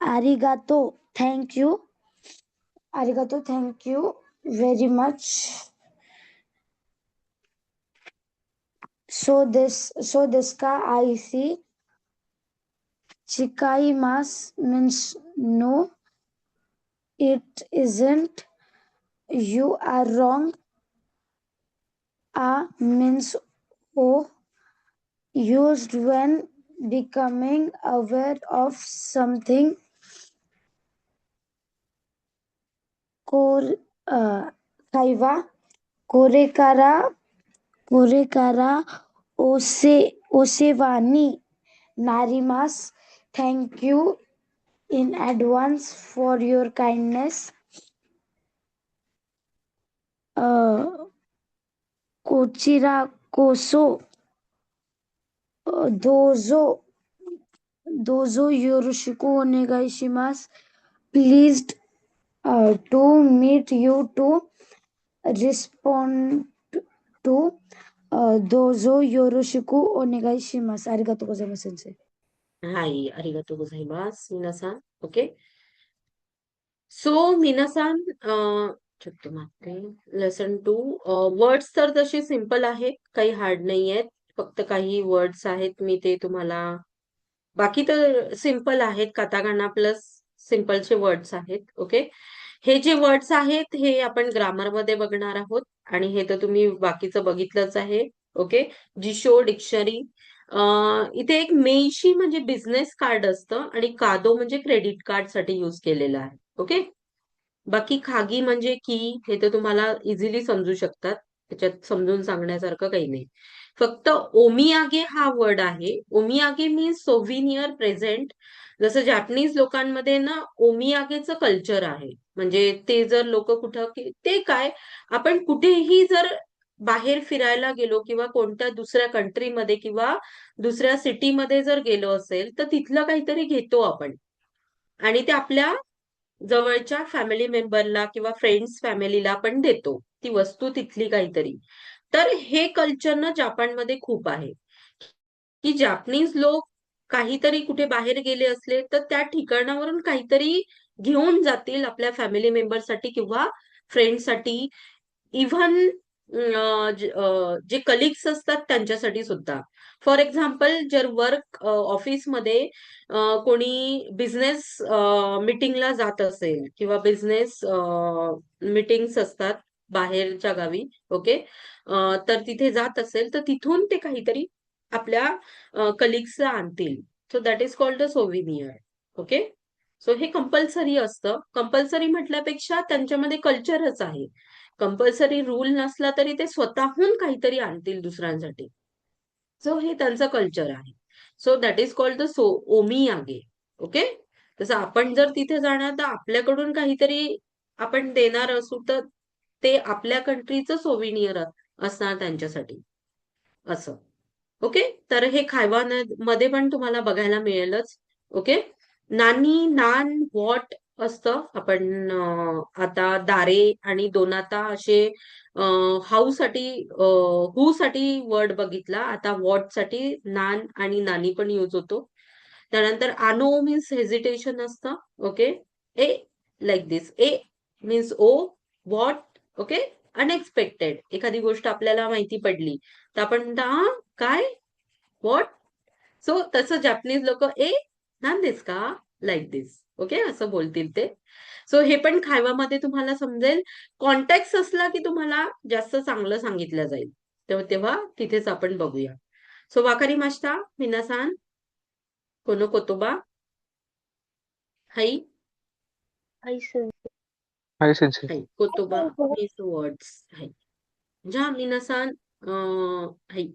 S12: Arigato, thank you. Arigato, thank you very much. So this ka I see. Chikaimasu means no, it isn't. You are wrong. A means oh, used when becoming aware of something. Kaiwa. Korekara osewani narimasu. Thank you in advance for your kindness. Kochira koso dozo yoroshiku onegaishimasu. Pleased to meet you to respond to dozo yoroshiku onegaishimasu. Arigatou gozaimasu, sensei.
S1: High arigatou gozaimasu minasan okay so minasan चुकतो मागते lesson 2 words तर तसे simple आहेत काही hard नाही आहेत फक्त काही वर्ड्स आहेत मी ते तुम्हाला बाकी तर सिंपल आहेत काताकाना प्लस सिंपलचे वर्ड्स आहेत ओके हे जे वर्ड्स आहेत हे आपण ग्रामर मध्ये बघणार आहोत आणि हे तर तुम्ही बाकीचं बघितलंच आहे ओके जिशो डिक्शनरी इथे एक मेइशी म्हणजे बिझनेस कार्ड असतं आणि कादो म्हणजे क्रेडिट कार्ड साठी युज केलेलं आहे ओके बाकी खागी म्हणजे की हे तर तुम्हाला इझिली समजू शकतात त्याच्यात समजून सांगण्यासारखं काही नाही. फक्त ओमियागे हा वर्ड आहे. ओमियागे मीन्स सोव्हिनियर प्रेझेंट. जसं जॅपनीज लोकांमध्ये ना ओमियागेचं कल्चर आहे. म्हणजे ते जर लोक कुठं ते काय, आपण कुठेही जर बाहेर फिरायला गेलो किंवा कोणत्या दुसऱ्या कंट्रीमध्ये किंवा दुसऱ्या सिटीमध्ये जर गेलो असेल तर तिथलं काहीतरी घेतो आपण आणि ते आपल्या जवळच्या फॅमिली मेंबरला किंवा फ्रेंड्स फॅमिलीला आपण देतो ती वस्तू तिथली काहीतरी. तर हे कल्चर ना जपानमध्ये खूप आहे की जॅपनीज लोक काहीतरी कुठे बाहेर गेले असले तर त्या ठिकाणावरून काहीतरी घेऊन जातील आपल्या फॅमिली मेंबरसाठी किंवा फ्रेंडसाठी. इव्हन जे कलिग्स असतात त्यांच्यासाठी सुद्धा. फॉर एक्झाम्पल जर वर्क ऑफिसमध्ये कोणी बिझनेस मीटिंगला जात असेल किंवा बिझनेस मीटिंग्स असतात बाहेरच्या गावी, ओके, तर तिथे जात असेल तर तिथून ते काहीतरी आपल्या कलिग्सला आणतील. So that is called a souvenir. Okay, so हे कंपल्सरी असतं. कंपल्सरी म्हटल्यापेक्षा त्यांच्यामध्ये कल्चरच आहे. कंपल्सरी रूल नसला तरी ते स्वतःहून काहीतरी आणतील दुसऱ्यांसाठी. सो हे त्यांचं कल्चर आहे. So that is called the ओमियागे. ओके, तसं आपण जर तिथे जाणार तर आपल्याकडून काहीतरी आपण देणार असू तर ते आपल्या कंट्रीचं सोव्हिनियर असणार त्यांच्यासाठी असं. ओके, तर हे खायवामध्ये पण तुम्हाला बघायला मिळेलच. ओके, नानी, नान, वॉट असतं. आपण आता दारे आणि दोनाता असे हाऊ साठी हू साठी वर्ड बघितला. आता वॉट साठी नान आणि नानी पण यूज होतो. त्यानंतर आनो मीन्स हेजिटेशन असतं. ओके, ए लाईक दिस, ए means oh, what, okay, unexpected. एखादी गोष्ट आपल्याला माहिती पडली तर आपण म्हणता हा काय, वॉट. सो तसं जॅपनीज लोक ए नान दिस का, लाईक दिस. ओके, असं बोलतील ते. सो हे पण खायवामध्ये तुम्हाला समजेल. कॉन्टॅक्ट असला की तुम्हाला जास्त चांगलं सांगितलं जाईल. तेव्हा तिथेच आपण बघूया. सो वाकारी मास्टा मिनासान कोनो कोतोबा हाई
S8: हाय सर.
S5: हाय सेन्से.
S1: हाई कोतोबा मीन्स वर्ड्स. हाई जा मिनासान हाई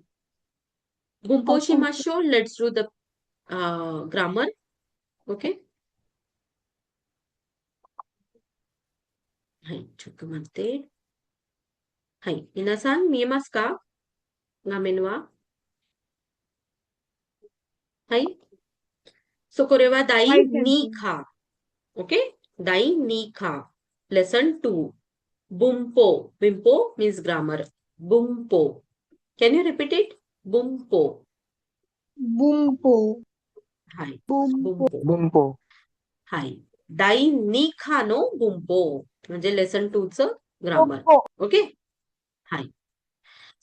S1: गुंपो शिमाशो. Let's do the grammar. Okay, हाई चुक म्हणते. हाई मिनासान मिएमास का गामेनवा हाई. सो कोरेवा दाई
S3: हाय
S1: नी
S3: सर.
S1: खा. ओके, दाई नी खा. लेसन 2 बुम्पो. बिम्पो मीन्स ग्रामर. बुम्पो. Can you repeat it? बुम्पो.
S3: बुम्पो.
S1: हाय
S3: बुम्पो.
S1: बुम्पो.
S5: बुम्पो.
S1: हाय दाई नी खानो बुम्पो म्हणजे लेसन 2 चं ग्रामर. ओके, हाय.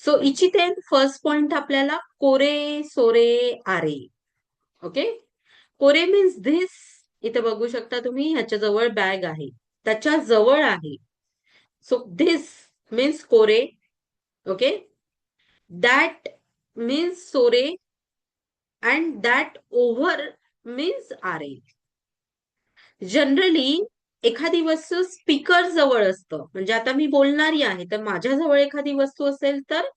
S1: सो इचितेन फर्स्ट पॉइंट आपल्याला कोरे सोरे आरे. ओके, कोरे मीन्स धिस. इथे बघू शकता तुम्ही ह्याच्या जवळ बॅग आहे, त्याच्या जवळ आहे. सो धिस मीन्स कोरे. ओके, दॅट मीन्स सोरे अँड दॅट ओव्हर मीन्स आरे. जनरली एखादी वस्तू स्पीकर जवळ असतं. म्हणजे आता मी बोलणारी आहे तर माझ्या जवळ एखादी वस्तू असेल तर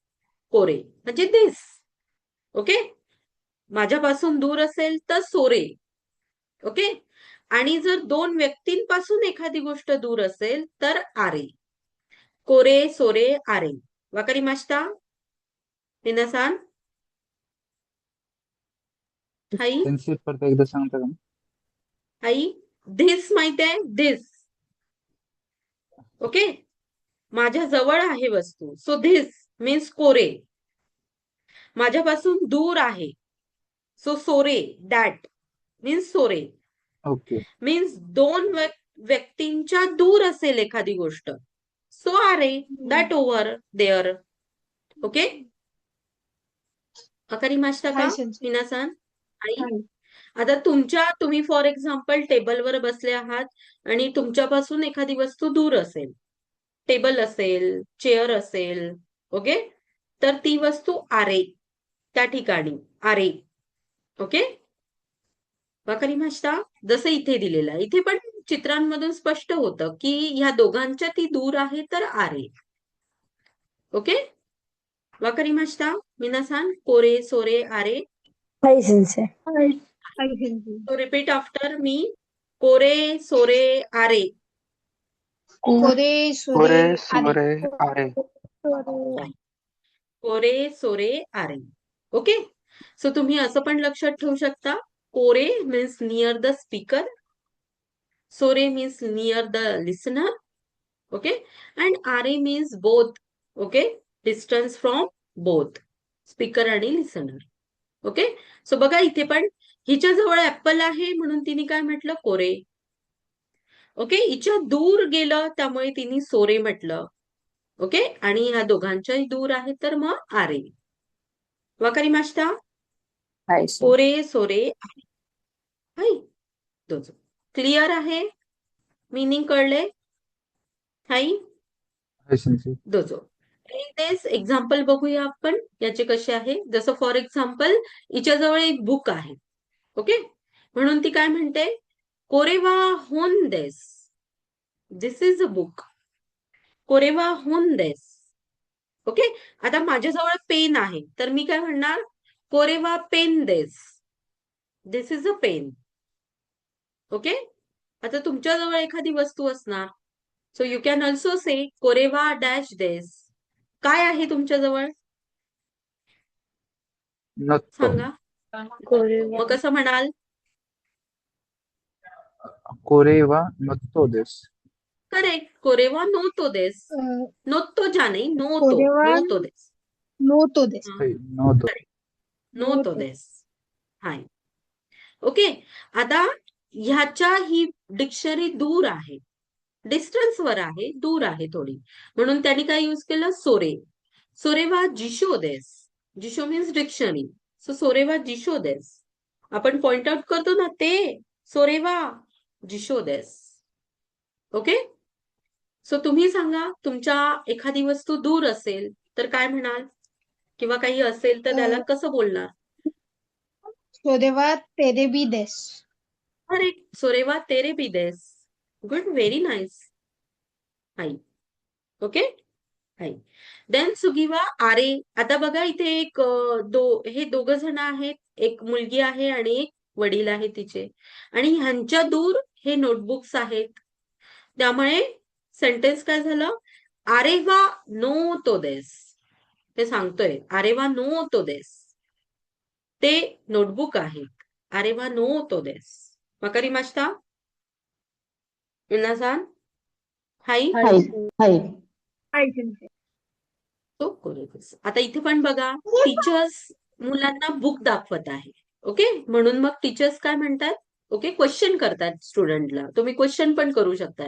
S1: कोरे म्हणजे दिस. ओके, माझ्यापासून दूर असेल तर सोरे. ओके, आणि जर दोन व्यक्तींपासून एखादी गोष्ट दूर असेल तर आरे. कोरे सोरे आरे. वाकारी मास्टा मिनासान हाई
S5: सेन्से परत एकदा सांगता का?
S1: हाई धिस माहिती आहे, धिस. ओके, माझ्या जवळ आहे वस्तू. सो धिस मीन्स कोरे. माझ्यापासून दूर आहे. सो सोरे. दॅट मीन्स सोरे.
S5: ओके.
S1: मीन्स दोन व्यक्तींच्या दूर असेल एखादी गोष्ट. सो आरे दॅट ओव्हर देअर. ओके, अकारी मास्टा का
S3: हाय सेन्से.
S1: मिनासान आई.
S3: हाय.
S1: आता तुम्ही फॉर एक्झाम्पल टेबलवर बसले आहात आणि तुमच्यापासून एखादी वस्तू दूर असेल, टेबल असेल, चेअर असेल. ओके, तर ती वस्तू आरे त्या ठिकाणी आरे. ओके, वाकारी मास्टा जसं इथे दिलेलं आहे. इथे पण चित्रांमधून स्पष्ट होतं की ह्या दोघांच्या ती दूर आहे तर आरे. Okay? Wakarimashita? Minasan, kore, sore, are.
S12: はい、先生。
S3: はい、先生。
S1: So repeat after me. Kore, sore, are.
S3: これ、それ、あれ。
S2: are.
S1: कोरे, सोरे, आरे. ओके? सो तुम्ही असं पण लक्षात ठेवू शकता. कोरे means near the speaker. Sore means near the listener. Okay? And are means both. Okay? Distance from both. Speaker आणि listener. Okay? So बघा इथे पण हिच्या जवळ ऍपल आहे म्हणून तिने काय म्हटलं? कोरे. ओके? हिच्या दूर गेलं त्यामुळे तिने सोरे म्हटलं. ओके? आणि ह्या दोघांच्याही दूर आहे तर मग आरे. वाकारिमाशिता?
S12: はい、先生。
S1: कोरे, सोरे, आरे. हाय? दोजो. क्लिअर आहे? मीनिंग कळले? हाय?
S5: हाय सेन्से.
S1: दोजो. तेच एक्झाम्पल बघूया आपण याचे कसे आहे. जसं फॉर एक्झाम्पल हिच्याजवळ एक बुक आहे. ओके? म्हणून ती काय म्हणते? कोरेवा होन देस. This is a book. कोरेवा होन देस. ओके? आता माझ्याजवळ पेन आहे तर मी काय म्हणणार? कोरेवा पेन देस. This is a pen. Okay? आता तुमच्याजवळ एखादी वस्तू असणार. So you can also say कोरेवा डॅश देस. काय आहे तुमच्याजवळ?
S5: नत्तो.
S1: सांगा. मग कसं म्हणाल?
S5: कोरेवा नत्तो देस.
S1: करेक्ट. कोरेवा नोतो देस. नोतो जा नाही, नोतो.
S3: कोरेवा
S1: नोतो देस.
S3: नोतो देस.
S5: हाय, नोतो.
S1: नोतो देस. हाय. ओके? आता ह्याच्या ही डिक्शनरी दूर आहे. डिस्टन्स वर आहे, दूर आहे थोडी. म्हणून त्यांनी काय यूज केलं? सोरे. सोरेवा जिशो देस. जिशो मीन्स डिक्शनरी. सो सोरेवा जिशो देस. आपण पॉइंट आउट करतो ना ते. सोरेवा जिशो देस. ओके? सो तुम्ही सांगा तुमच्या एखादी वस्तू दूर असेल तर काय म्हणाल? किंवा काही असेल तर त्याला कसं बोलणार?
S3: सोरेवा तेरे भी देस.
S1: अरे सोरेवा तेरे भी देस. Good, very nice. हाय. ओके? हाय. देन सुगिवा आरे. आता बघा इथे एक हे दोघ जण आहेत. एक मुलगी आहे आणि एक वडील आहे तिचे. आणि ह्यांच्या दूर हे नोटबुक्स आहेत. त्यामुळे सेंटेन्स काय झालं? आरेवा नो तो देस. ते सांगतोय आरेवा नो तो देस. ते नोटबुक आहेत. आरेवा नो तो देस. वकारिमाशिता? मिनासान? हाय?
S6: हाय. हाय.
S3: हाय सेन्से.
S1: तो कोरेदेस. आता इथे पण बघा टीचर्स मुलांना बुक दाखवत आहे. ओके? म्हणून मग टीचर्स काय म्हणतात? ओके, क्वेश्चन करतात स्टुडंटला. तुम्ही क्वेश्चन पण करू शकता.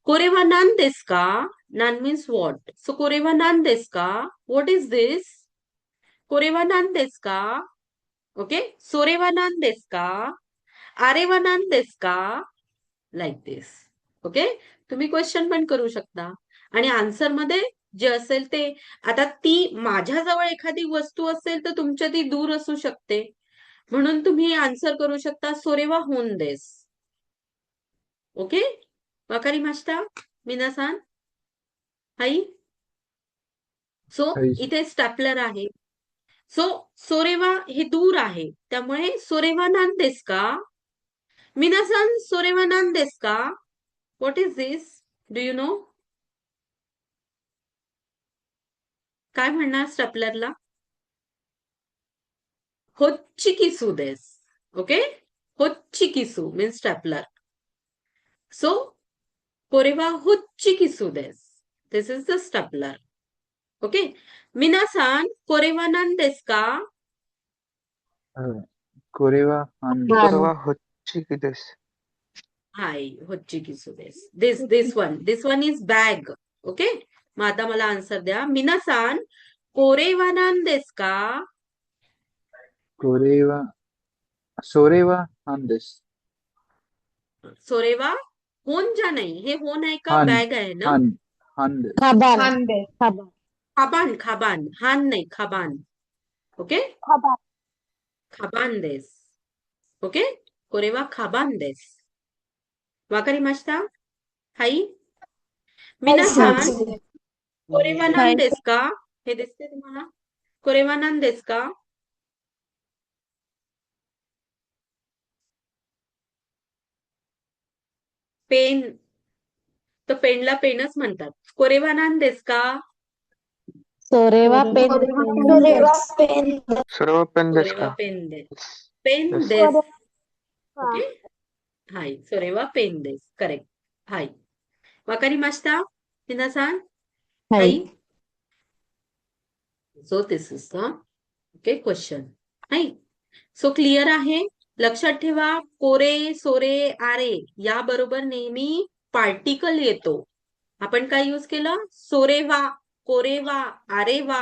S1: कोरेवा नान देस का? नान मीन्स व्हॉट. सो कोरेवा नान देस का? What is this? कोरेवा नान देस का? ओके? सोरेवा नान देस का? आरेवा नान देस का? लाईक दिस. ओके? तुम्ही क्वेश्चन पण करू शकता. आणि आन्सर मध्ये जे असेल ते. आता ती माझ्याजवळ एखादी वस्तू असेल तर तुमच्या ती दूर असू शकते. म्हणून तुम्ही आन्सर करू शकता सोरेवा होन देस. ओके? वकारिमाशिता? मिनासान? हाय? सो
S5: हाय.
S1: इथे स्टॅपलर आहे. सो सोरेवा हे दूर आहे. त्यामुळे सोरेवा नान देस का? मिनासान सोरेवा नान देस का? What is this? Do you know? काय म्हणणार स्टॅपलरला? होच्चिकिसू देस. ओके? होच्चिकिसू मीन्स स्टॅपलर. सो कोरेवा होच्चिकिसू देस. This is the stapler. Okay? मिनासान कोरेवा नान देस का?
S5: कोरेवा हान.
S2: कोरेवा होच्चिकी देस.
S1: हाय, होच्चिकिसू देस. दिस वन इज बॅग. ओके? मग आता मला आन्सर द्या. मिनासान कोरेवा नान देस का?
S5: कोरेवा सोरेवा हान देस.
S1: सोरेवा होन जा नाही. हे होन आहे का?
S5: हान.
S1: बॅग आहे ना?
S5: हान. हान देस.
S12: खाबान.
S3: हान देस.
S12: खाबान.
S1: खाबान. खाबान. हान नाही, खाबान. ओके?
S10: खाबान.
S1: खाबान देस. ओके? कोरेवा खाबान देस. वाकारिमाशिता? हाय? मिनासान कोरेवानान देस का? हे दिसते तुम्हाला? कोरेवानान देस का? पेन, तर पेनला पेनच म्हणतात. कोरेवानान देस का?
S6: सोरेवा पेन
S2: सर्व पेन देस
S1: सोरेवा
S2: का?
S1: पेन देस. Pen
S2: Yes.
S1: देस. ओके? हाय. सोरेवा पेन देस. करेक्ट. हाय. Wakarimashita? Minasan?
S6: हाय.
S1: So this is the okay question. हाय. So clear आहे? लक्षात ठेवा, कोरे, सोरे, आरे या बरोबर नेहमी पार्टिकल येतो. आपण काय यूज केलं? सोरेवा, कोरेवा, आरेवा.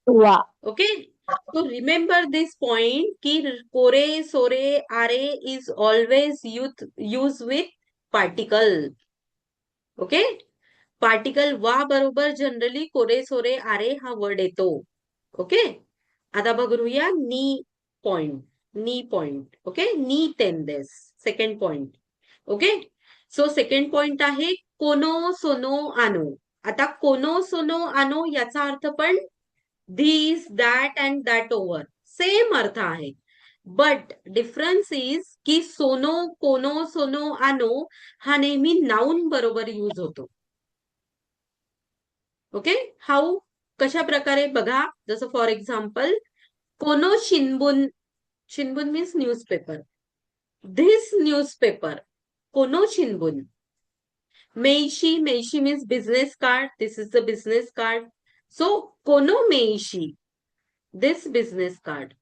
S6: वा.
S1: Okay? So remember this point की कोरे, सोरे, आरे is always used with particle. Okay? Particle वा बरोबर जनरली कोरे, सोरे, आरे हा वर्ड येतो. ओके? आता बघूया नी पॉइंट. नी पॉइंट. ओके? नी तेंदेस. Second point. Okay? So second point आहे कोनो, सोनो, आनो. आता कोनो, सोनो, आनो याचा अर्थ पण this, that and that over same अर्थ आहे. बट डिफरन्स इज की सोनो, कोनो, सोनो, आनो हा नेहमी नाऊन बरोबर यूज होतो. ओके? हाऊ? कशा प्रकारे बघा, जसं फॉर एक्झाम्पल कोनो शिनबुन. शिनबुन मीन्स न्यूजपेपर. This newspaper. कोनो शिनबुन. मेइशी. मेइशी means business card. This is the business card. So कोनो मेइशी. दिस बिझनेस कार्ड.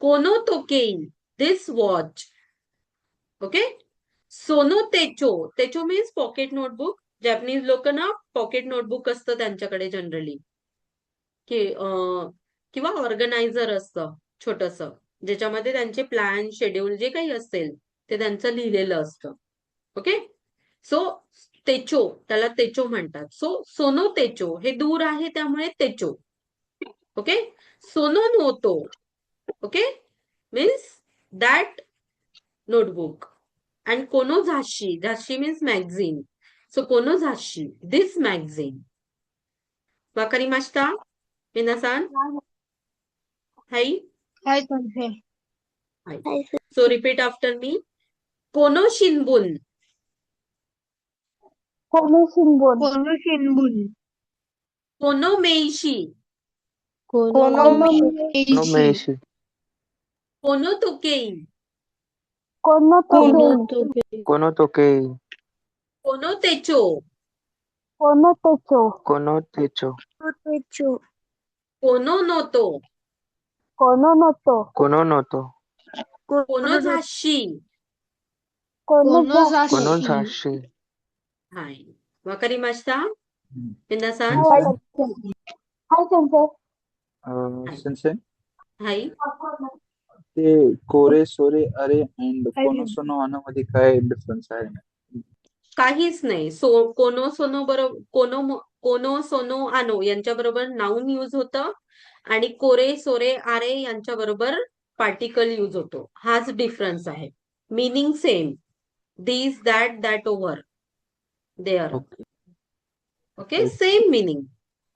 S1: कोनो तोकेई. दिस वॉच. ओके? सोनो तेचो. तेचो मीन्स पॉकेट नोटबुक. जॅपनीज लोक ना पॉकेट नोटबुक असतं त्यांच्याकडे जनरली, किंवा ऑर्गनायझर असतं छोटस, ज्याच्यामध्ये त्यांचे प्लॅन, शेड्यूल जे काही असेल ते त्यांचं लिहिलेलं असतं. ओके? सो तेचो, त्याला तेचो म्हणतात. सो सोनो तेचो हे दूर आहे त्यामुळे तेचो. ओके? सोनो नोतो. Okay? Means that notebook. And कोनो झाशी. झाशी मीन्स मॅगझिन. सो कोनो झाशी. This magazine. वाकारिमाशिता? मिनासान? हाय?
S3: हाय सन्से.
S1: हाय. So repeat after me. कोनो शिनबुन.
S10: कोनो शिनबुन.
S3: कोनो शिनबुन.
S1: कोनो मेइशी.
S6: कोनो
S2: No
S3: मेइशी.
S2: मेइशी.
S1: कोनो तोकेई.
S10: कोनो
S3: कोनो
S10: तोकेई.
S2: कोनो तोकेई.
S1: कोनो तेचो.
S10: कोनो तेचो.
S2: कोनो तेचो.
S10: तेचो.
S1: कोनो नोतो.
S10: कोनो नोतो.
S2: कोनो नोतो.
S1: कोनो झाशी.
S10: कोनो
S3: कोनो
S10: झाशी.
S2: कोनो
S3: झाशी.
S2: झाशी.
S1: हाय. वाकारिमाशिता? मिनासान?
S10: हाय सन्से.
S5: सेन्से,
S1: हाय.
S5: ते कोरे, सोरे, अरे अँड
S3: हाय
S5: कोनो,
S3: सन्से.
S5: सोनो, आनो मध्ये काय डिफरन्स आहे?
S1: काहीच नाही. कोनो सोनो बरोबर, कोनो सोनो आनो यांच्या बरोबर नाऊन यूज होतं आणि कोरे, सोरे, आरे यांच्या बरोबर पार्टिकल यूज होतो. हाच डिफरन्स आहे. Meaning same. This, that, that over there. Okay? Same meaning.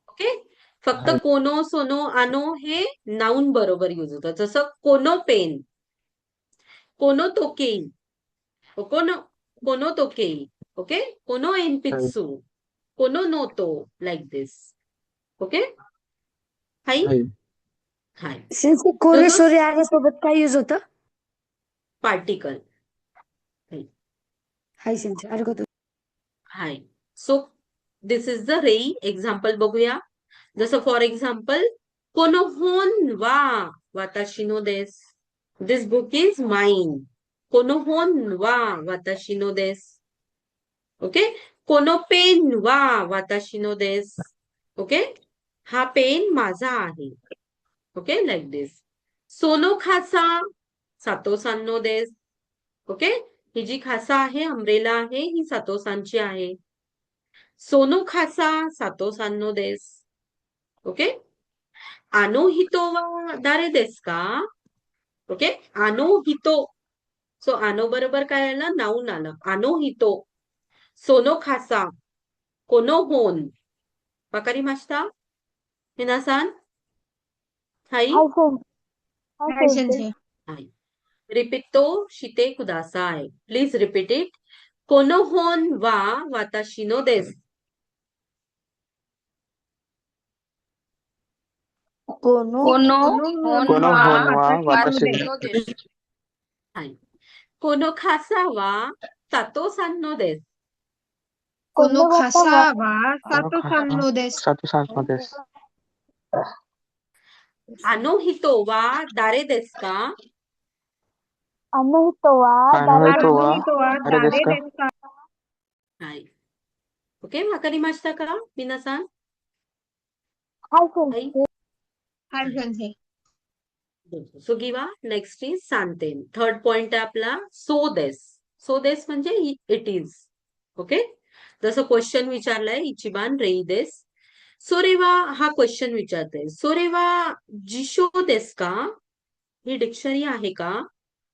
S1: Okay? फक्त कोनो, सोनो, आनो हे नाऊन बरोबर यूज होतं. जसं कोनो पेन. कोनो तोकेई. कोनो तोकेई. ओके? कोनो एनपित्सू. कोनो नोतो. लाईक दिस. ओके? हाय? हाय.
S12: सेन्से कोरे सोरे आरे सोबत काय यूज होतं?
S1: पार्टिकल.
S12: हाय सेन्से. अरे
S1: हाय. सो दिस इज द रेई. एक्झाम्पल बघूया. जसं फॉर एक्झाम्पल कोनो होन वा वाताशी नो देस. दिस बुक इज माइन. कोनो होन वा वाताशी नो देस. ओके? कोनो पेन वा वाताशी नो देस. ओके? हा पेन माझा आहे. ओके? लाईक दिस. सोनो खासा सातो सान नो देस. ओके? ही जी खासा आहे, अम्ब्रेला आहे, ही सातो सांची आहे. सोनो खासा सातो सान नो देस. ओके? आनो हितो वा दारे देस का? ओके? आनो हितो. सो आनो बरोबर काय आलं? नाऊन आलं. आनो हितो. सोनो खासा. कोनो होन. わかりました？皆さん、はい。
S10: はい、先生。
S3: はい、先生。
S1: はい。リピートしてください。Please repeat it. この本は私のです。
S12: この
S4: この
S3: この
S4: 本
S3: 本は
S2: 本は
S3: 私の
S2: 私の
S3: です。
S4: 私のです。
S1: はい。この傘は佐藤さんのです。
S3: この傘は
S2: この
S3: 佐藤さんのです。
S2: 佐藤さんのです。
S1: あの人は誰ですか？
S10: あの人は
S2: あの
S10: 誰
S2: 人は
S3: あの人は誰
S2: 誰ですか？
S3: ですか？
S1: はい。OK? わかりましたか皆さん？
S10: はい、
S1: はい。
S10: 先生。
S3: はい、先生。
S1: 次はनेक्स्ट इज सांगते. थर्ड पॉइंट आहे आपला सो देस. सो देस म्हणजे इट इज. ओके? जसं क्वेश्चन विचारलंय इचिबान रेई देस. सोरेवा हा क्वेश्चन विचारते. सोरेवा जिशो देस का? ही डिक्शनरी आहे का?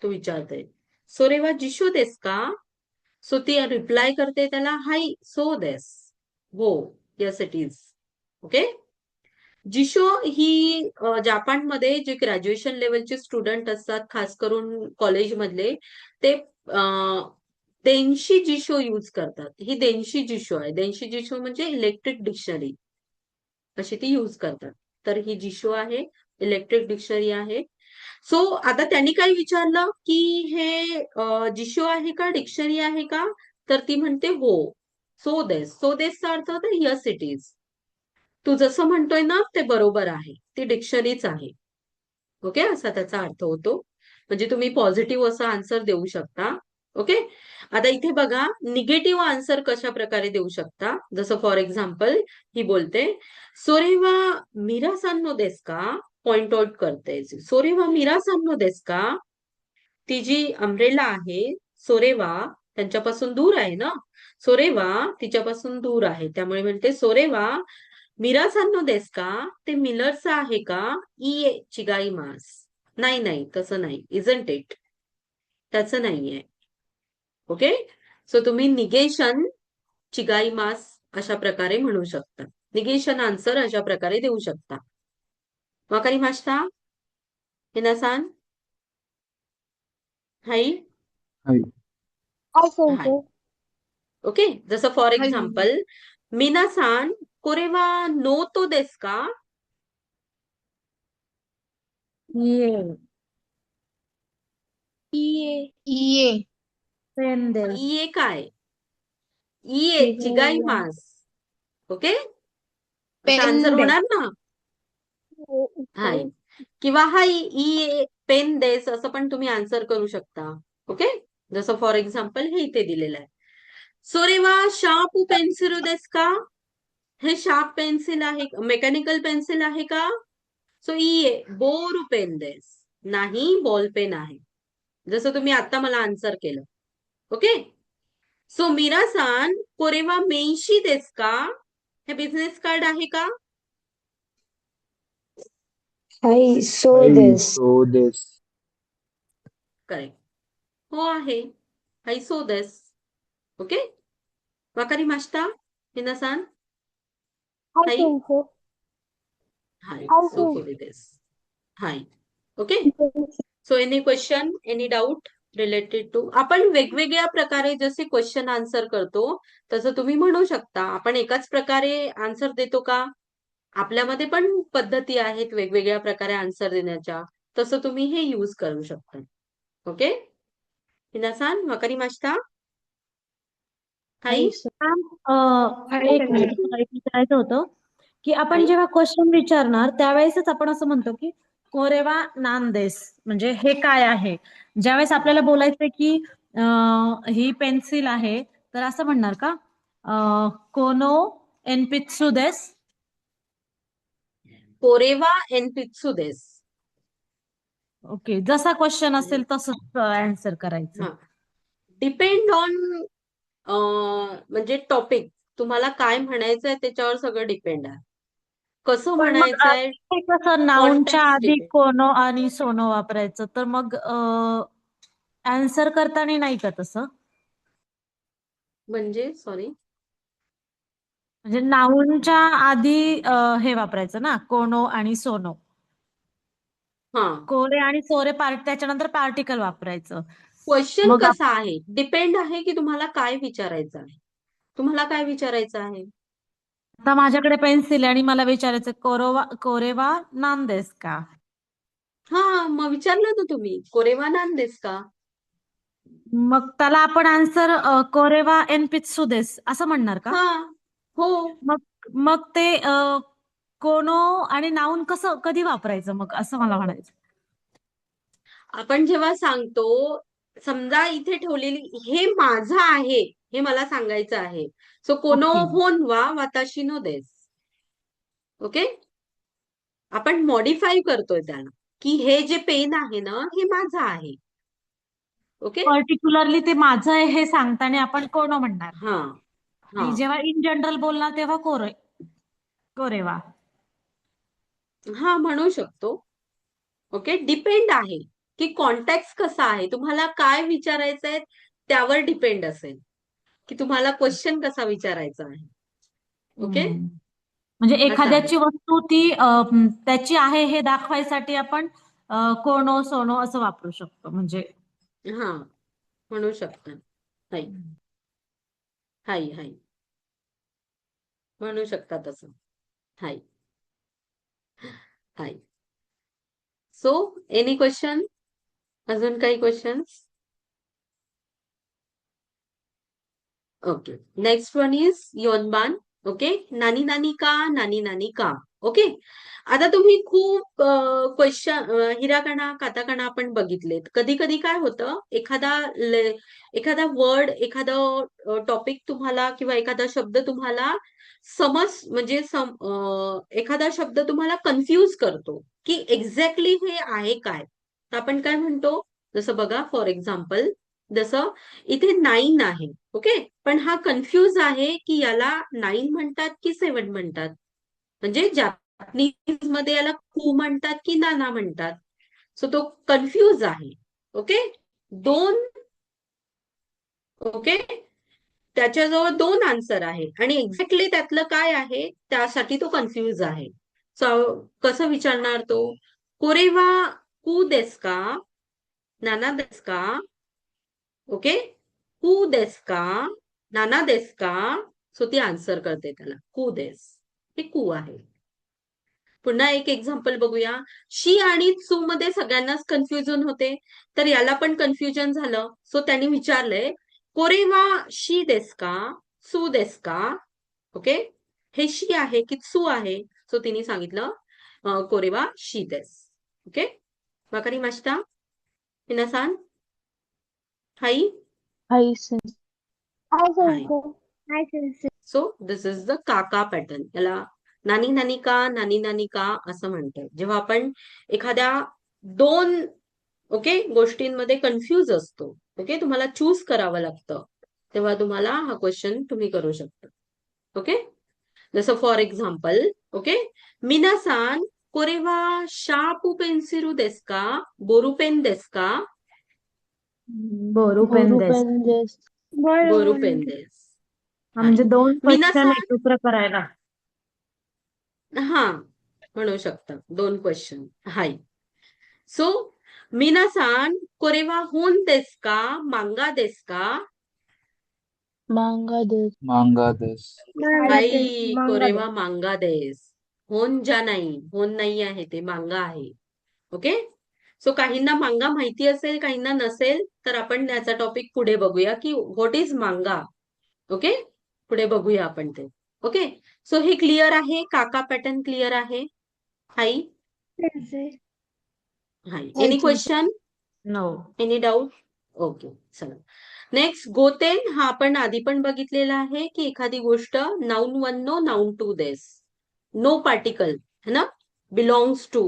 S1: तो विचारते. सोरेवा जिशो देस का? सो ती रिप्लाय करते त्याला हाय सो देस. हो, यस इट इज. ओके? जिशो ही जपानमध्ये जे ग्रॅज्युएशन लेवलचे स्टुडंट असतात, खास करून कॉलेजमधले, ते देन्शी जिशो यूज करतात. ही देन्शी जिशो आहे. देन्शी जिशो म्हणजे इलेक्ट्रिक डिक्शनरी अशी ती यूज करतात. तर ही जिशो आहे, इलेक्ट्रिक डिक्शनरी आहे. सो आता त्यांनी काय विचारलं की हे जिशो आहे का, डिक्शनरी आहे का? तर ती म्हणते हो. सो देस. सो देसचा अर्थ होता यस इट इज. तू जसं म्हणतोय ना ते बरोबर आहे. ती डिक्शनरीच आहे. ओके? असा त्याचा अर्थ होतो. म्हणजे तुम्ही पॉझिटिव्ह असा आन्सर देऊ शकता. ओके? आता इथे बघा निगेटिव्ह आन्सर कशा प्रकारे देऊ शकता. जसं फॉर एक्झाम्पल ही बोलते, सोरेवा मीरा सान्नो देस का? पॉइंट आउट करते. सोरेवा मीरा सान्नो देस का? ती जी अम्ब्रेला आहे, सोरेवा त्यांच्यापासून दूर आहे ना. सोरेवा तिच्यापासून दूर आहे. त्यामुळे म्हणते सोरेवा मीरा सान्नो देस का? ते मिलरचं आहे का? ई चिगाई मास. नाही नाही तसं नाही. Isn't it. त्याचं नाहीये. ओके? सो तुम्ही निगेशन चिगाई मास अशा प्रकारे म्हणू शकता. निगेशन आन्सर अशा प्रकारे देऊ शकता. वाकारी मास्ता? हिनासान? हाई?
S5: हाय.
S10: हाय,
S1: हाय.
S10: 先生。
S1: ओके? जसं फॉर
S3: हाय,
S1: एक्झाम्पल मीनासान कोरेवा नोतो देस का?
S6: ये
S3: इये.
S6: पेन देस.
S1: इये काय? इये चिगाई मास. ओके? असा आन्सर
S3: पेन
S1: होणार ना. हाय किंवा हाय ई पेन देस असं पण तुम्ही आन्सर करू शकता. ओके? जसं फॉर एक्झाम्पल हे इथे दिलेलं आहे. सोरेवा शार्प पेन्सिल देस का? हे शार्प पेन्सिल आहे, मेकॅनिकल पेन्सिल आहे का? सो ई बोर पेन देस. नाही बॉल पेन आहे. जसं तुम्ही आता मला आन्सर केलं. ओके? सो मीरा सान कोरेवा मेन्शी देस का? हे बिझनेस कार्ड आहे का?
S12: हाय सो
S5: हाय
S12: देस.
S5: सो देस.
S1: करेक्ट. हो आहे. हाय सो देस. ओके? वाकारी मास्ता? हिनासान?
S10: हाय,
S1: हाय?
S10: 先生。
S1: हाय.
S10: हाय,
S1: सो
S10: 先
S1: कोरी देस. हाय. Okay? So any question, any doubt related to? आपण वेगवेगळ्या प्रकारे जसे क्वेश्चन आन्सर करतो तसं तुम्ही म्हणू शकता. आपण एकाच प्रकारे आन्सर देतो का? आपल्यामध्ये पण पद्धती आहेत वेगवेगळ्या प्रकारे आन्सर देण्याच्या. तसं तुम्ही हे यूज करू शकता. ओके? हिनासान वाकारी मास्ता? हाय?
S3: हाय,
S6: एक
S3: सर.
S6: मिनिट मला एक विचारायचं होतं की आपण
S1: हाय?
S6: जेव्हा क्वेश्चन विचारणार त्यावेळेसच आपण असं म्हणतो की कोरेवा नान देस म्हणजे हे काय आहे. ज्यावेळेस आपल्याला बोलायचंय की ही पेन्सिल आहे तर असं म्हणणार का कोनो एनपित्सु देस.
S1: कोरेवा एनपित्सु देस.
S6: ओके, जसा क्वेश्चन असेल तसंच आन्सर करायचं.
S1: हा. डिपेंड ऑन म्हणजे टॉपिक तुम्हाला काय म्हणायचंय त्याच्यावर सगळं डिपेंड आहे. कसं
S6: पण मग
S1: म्हणायचंय
S6: ते कसं नाऊनच्या
S1: कॉन्टेक्स्ट
S6: आधी
S1: डिपेंड.
S6: कोनो आणि सोनो वापरायचं तर मग आन्सर करताना नाही का तसं?
S1: म्हणजे सॉरी
S6: म्हणजे नाऊनच्या आधी हे वापरायचं ना, कोनो आणि सोनो.
S1: हा,
S6: कोरे आणि सोरे त्याच्यानंतर पार्टिकल वापरायचं.
S1: क्वेश्चन
S6: मग
S1: कसा आहे डिपेंड आहे की तुम्हाला काय विचारायचं आहे. तुम्हाला काय विचारायचं आहे?
S6: आता माझ्याकडे पेन्सिल आहे आणि मला विचारायचं कोरेवा नांदेस का?
S1: हा, मग विचारलं ना तुम्ही, कोरेवा नांदेस का?
S6: मग त्याला आपण आन्सर कोरेवा एनपित्सुदेस असं म्हणणार का?
S1: हा, हो.
S6: मग मग ते कोनो आणि नाऊन कधी वापरायचं मग असं मला म्हणायचं.
S1: आपण जेव्हा सांगतो, समजा इथे ठेवलेली हे माझं आहे हे मला सांगायचं आहे. सो कोनो
S6: ओके.
S1: होन वा वाताशी नो देस. ओके, आपण मॉडिफाय करतोय त्याला की हे जे पेन आहे ना हे माझं आहे. ओके,
S6: पर्टिक्युलरली ते माझं आहे हे सांगताना आपण कोनो म्हणणार
S1: हा
S6: आणि
S1: हा
S6: जेव्हा इन जनरल बोलणार तेव्हा कोरेवा.
S1: हा, म्हणू शकतो. ओके, डिपेंड आहे की कॉन्टेक्स्ट कसा आहे, तुम्हाला काय विचारायचंय त्यावर डिपेंड असेल की तुम्हाला क्वेश्चन कसा विचारायचा आहे. ओके,
S6: म्हणजे
S1: असं आहे.
S6: एखाद्याची वस्तू ती त्याची आहे हे दाखवायसाठी आपण कोनो सोनो असं वापरू शकतो. म्हणजे
S1: हा, म्हणू शकता. हाय हाय हाय म्हणू शकता तसं. हाय हाय. So any question? अजून काही questions? Okay, next one is योनबान. ओके, नानी नानी का, नानी नानी का. ओके, आता तुम्ही खूप क्वेश्चन हिराकाना काताकाना आपण बघितलेत. कधी कधी काय होतं, एखादा वर्ड, एखादा टॉपिक तुम्हाला किंवा एखादा शब्द तुम्हाला म्हणजे एखादा शब्द तुम्हाला कन्फ्यूज करतो की एक्झॅक्टली हे आहे काय. तर आपण काय म्हणतो, जसं बघा फॉर एक्झाम्पल, जसं इथे 9 आहे. ओके, पण हा कन्फ्यूज आहे की याला 9 म्हणतात की 7 म्हणतात. म्हणजे जापनीज मध्ये याला कू म्हणतात की नाना म्हणतात. सो तो कन्फ्यूज आहे. ओके, ओके, त्याच्याजवळ 2 आन्सर आहे आणि एक्झॅक्टली त्यातलं काय आहे त्यासाठी तो कन्फ्यूज आहे. सो कसं विचारणार तो, कोरेवा कू देस का, नाना देस का. ओके, कू देस का, नाना देस का. सो ती आन्सर करते त्याला कू देस, हे कू आहे. पुन्हा एक एक्झाम्पल बघूया. शी आणि सू मध्ये सगळ्यांनाच कन्फ्युजन होते, तर याला पण कन्फ्युजन झालं. सो त्यांनी विचारलंय कोरेवा शी देस का, सू देस का. ओके, हे शी आहे की सू आहे. सो तिने सांगितलं कोरेवा शी देस. ओके, वाकारी माशिता मिनासान हाई.
S8: हाय सेन्से.
S10: हाय सेन्से.
S1: सो दिस इज द काका पॅटर्न. याला नानी नानी का, नानी नानी का असं म्हणतात. जेव्हा आपण एखाद्या 2 गोष्टींमध्ये कन्फ्यूज असतो, ओके, तुम्हाला चूज करावं लागतं, तेव्हा तुम्हाला हा क्वेश्चन तुम्ही करू शकता. ओके, जसं फॉर एक्झाम्पल, ओके, मिनासान कोरेवा शापू पेन्सिरू देस का, बोरू पेन देस का.
S6: बोरू पेन देस.
S8: देस.
S1: बोरू पेन देस.
S6: म्हणजे 2 क्वेश्चन
S1: मिनासान,
S6: एकत्र करायला.
S1: हा, म्हणू शकता 2 क्वेश्चन. हाय. सो मिनासान कोरेवा होन देस का, मांगा देस का.
S8: मांगा देस.
S5: मांगा देस.
S1: हाय, कोरेवा मांगा देस. होन जा नाही, होन नाही आहे, ते मांगा आहे. ओके, सो काहींना मांगा माहिती असेल, काहींना नसेल, तर आपण याचा टॉपिक पुढे बघूया की व्हॉट इज मांगा. ओके, पुढे बघूया आपण ते. ओके, सो हे क्लिअर आहे, काका पॅटर्न क्लिअर आहे. हाय हाय. Any question?
S6: No.
S1: Any doubt? Okay, चला. नेक्स्ट गोतेन. हा आपण आधी पण बघितलेला आहे की एखादी गोष्ट नाउन 1 नो, नाउन 2 देस, नो पार्टिकल है ना, बिलॉंग्स टू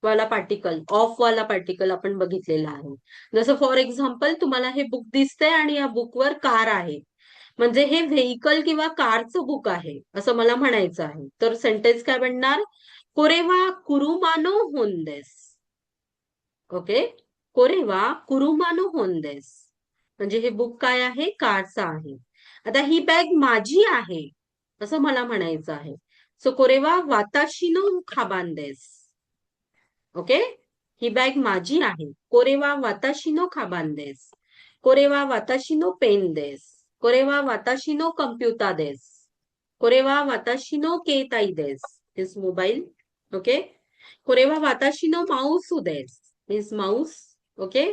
S1: वाला पार्टिकल, ऑफ वाला पार्टिकल आपण बघितलेला आहे. जसं फॉर एक्झाम्पल, तुम्हाला हे बुक दिसतंय आणि या बुकवर कार आहे, म्हणजे हे व्हेइकल किंवा कारचं बुक आहे असं मला म्हणायचं आहे. तर सेंटेन्स काय बनणार, कोरेवा कुरुमानो होंदेस. ओके, कोरेवा कुरुमानो होंदेस, म्हणजे हे बुक काय आहे, कारचं आहे. आता ही बॅग माझी आहे असं मला म्हणायचं आहे. सो कोरेवा वाताशी नो खाबान देस. ओके, ही बॅग माझी आहे. कोरेवा वाताशी नो खाबान देस. कोरेवा वाताशी नो पेन देस. कोरेवा वाताशी नो कम्प्युटा देस. कोरेवा वाताशी नो केताई देस. दिस मोबाईल. ओके, कोरेवा वाताशी नो माऊसू देस. Means Mouse. ओके,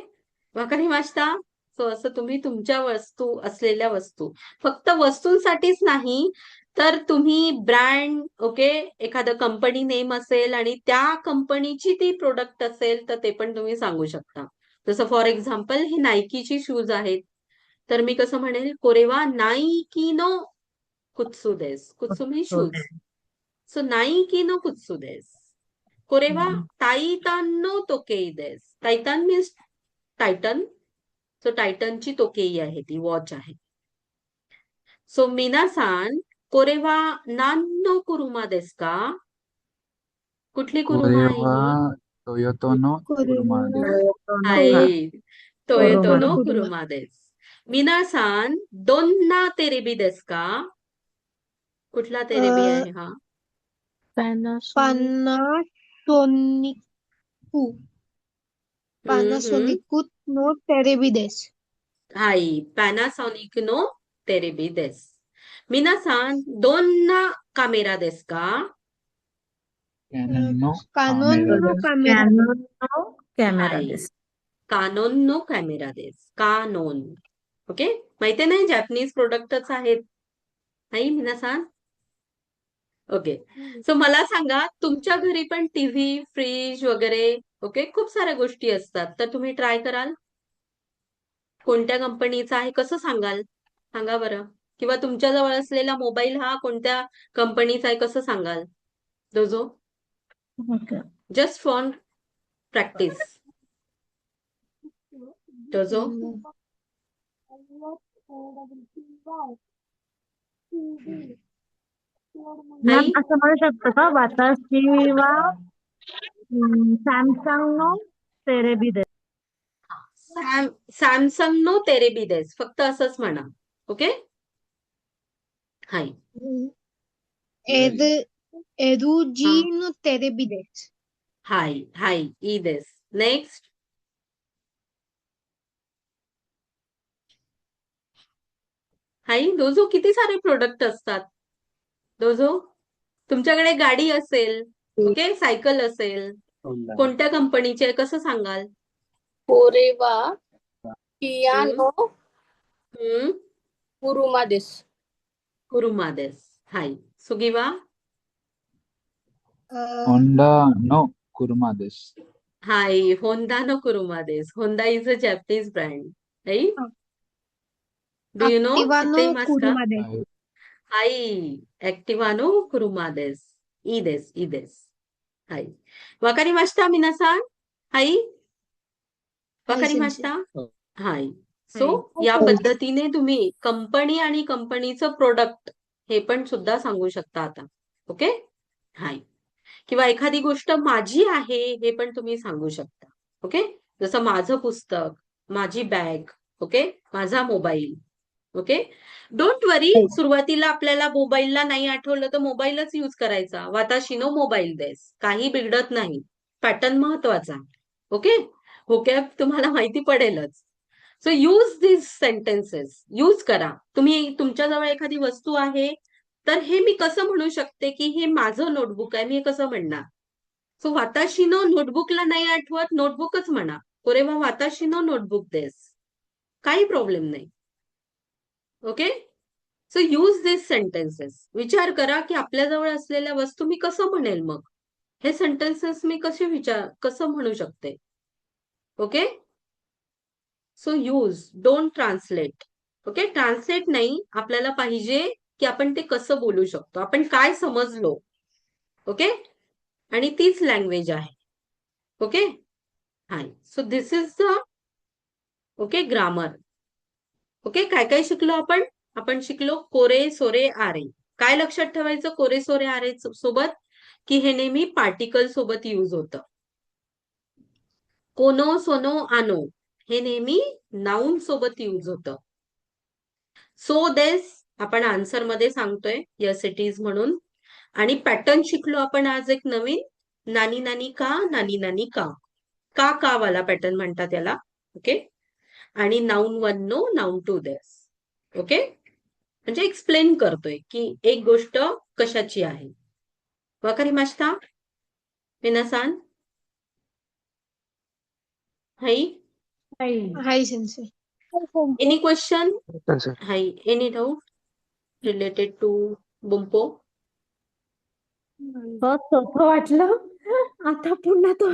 S1: वाकारिमाशिता? सो असं तुम्ही तुमच्या वस्तू असलेल्या वस्तू, फक्त वस्तूंसाठीच नाही तर तुम्ही ब्रँड, ओके, एखादं कंपनी नेम असेल आणि त्या कंपनीची ती प्रोडक्ट असेल तर ते पण तुम्ही सांगू शकता. जसं फॉर एक्झाम्पल हे नायकीची शूज आहेत, तर मी कसं म्हणेल, कोरेवा नाईकी नो कुत्सू देस. कुत्सू मी शूज. सो नाईकी नो कुत्सू देस. कोरेवा टाईतान नो तोकेई देस. Titan means Titan. सो टायटनची तोकेई आहे, ती वॉच आहे. सो मिनासान कोरेवा नानो कुरुमा देस का? कुठली कुरुमा आहे
S5: कोरेवा
S1: ही?
S5: टोयोतो नो कुरुमा देस.
S1: आहे, टोयोतो नो कुरुमा देस. मिनासान दोन्ना तेरेबी देस का? कुठला तेरेबी आहे हा?
S3: Panasonic no terebi desu.
S1: हाय, पॅनासॉनिक नो तेरेबी देस. मिनासान दोन्ना कामेरा देस का?
S5: कॅनन नो
S3: Canon no camera.
S6: कॅमेरा
S1: हाय,
S6: देस.
S1: कानोन नो कॅमेरा देस. कानोन. ओके, माहिती नाही, जॅपनीज प्रोडक्टच आहेत. नाही मिनासान? ओके, सो मला सांगा, तुमच्या घरी पण टीव्ही, फ्रीज वगैरे, ओके, खूप साऱ्या गोष्टी असतात, तर तुम्ही ट्राय कराल? कोणत्या कंपनीचा आहे कसं सांगाल? सांगा बरं. किंवा तुमच्या जवळ असलेला मोबाईल हा कोणत्या कंपनीचा आहे कसं सांगाल? दोजो,
S6: ओके.
S1: Just for practice. दोजो.
S6: मॅम असं म्हणू शकतो का, वाताशी वा सॅमसंग नो तेरेबी देस.
S1: सॅमसंग नो तेरेबी देस, फक्त असंच म्हणा. ओके, हाय.
S3: Eruji no terebi desu.
S1: हाय हाय ई देस. नेक्स्ट. हाय, दोजो किती सारे प्रोडक्ट असतात. दोजो, तुमच्याकडे गाडी असेल, ओके, सायकल असेल, कोणत्या कंपनीची आहे कसं सांगाल?
S4: कोरेवा किया नो
S1: हम्म,
S4: कुरुमा देस.
S1: कुरुमा देस. हाय, सुगिवा?
S5: होंडा नो कुरुमा देस.
S1: हाय, होंडा नो कुरुमा देस. Honda is a Japanese brand, right? Do you know?
S3: Activa no
S1: चित्तेइमास का?
S3: kuruma desu.
S1: हाय, ऍक्टिवा नो कुरुमा देस. ई देस, ई देस. हाय, वाकारिमाशिता मिनासान? हाय, वाकारिमाशिता? हाय. सो या पद्धतीने तुम्ही कंपनी आणि कंपनीचं प्रोडक्ट हे पण सुद्धा सांगू शकता आता. ओके, हाय. किंवा एखादी गोष्ट माझी आहे हे पण तुम्ही सांगू शकता. ओके, जसं माझं पुस्तक, माझी बॅग, ओके, माझा मोबाईल. ओके, डोंट वरी, सुरुवातीला आपल्याला मोबाईलला नाही आठवलं तर मोबाईलच यूज करायचा. वाताशिनो मोबाईल देस, काही बिघडत नाही. पॅटर्न महत्वाचा. ओके, व्होकॅब तुम्हाला माहिती पडेलच. सो यूज दिस सेंटेन्सेस, यूज करा. तुम्ही तुमच्याजवळ एखादी वस्तू आहे तर हे मी कसं म्हणू शकते की हे माझं नोटबुक आहे, मी हे कसं म्हणणार? सो वाताशिनो नोटबुकला नाही आठवत, नोटबुकच म्हणा. कोरेवा वाताशिनो नोटबुक देस, काही प्रॉब्लेम नाही. ओके, सो यूज दिस सेंटेन्सेस. विचार करा की आपल्याजवळ असलेल्या वस्तू मी कसं म्हणेल, मग हे सेंटेन्सेस मी कसं म्हणू शकते. Okay, so use, don't translate. Okay, translate नाही, आपल्याला पाहिजे की आपण ते कसं बोलू शकतो, आपण काय समजलो. ओके, आणि तीच लँग्वेज आहे. ओके, हाय. So this is the okay grammar. Okay, काय काय शिकलो आपण? आपण शिकलो कोरे सोरे आरे. काय लक्षात ठेवायचं कोरे सोरे आरे सोबत? की हे नेहमी पार्टिकल सोबत यूज होतं. कोनो सोनो आनो हे नेहमी नाउन सोबत यूज होतं. सो देस आपण आन्सर मध्ये सांगतोय यस इट इज म्हणून. आणि पॅटर्न शिकलो आपण आज एक नवीन, नानी नानी का, नानी नानी का वाला पॅटर्न म्हणतात याला. ओके. आणि नाऊन वन नो, नाऊन टू देस. ओके. म्हणजे एक्सप्लेन करतोय की एक गोष्ट कशाची आहे. वाकारिमाशिता मिनासान? हाई.
S3: हाय सेन्से.
S1: Any question?
S2: Sensei.
S1: Hi, any doubt related to Bumpo?
S6: बस सोपं वाटलं. आता पुन्हा तो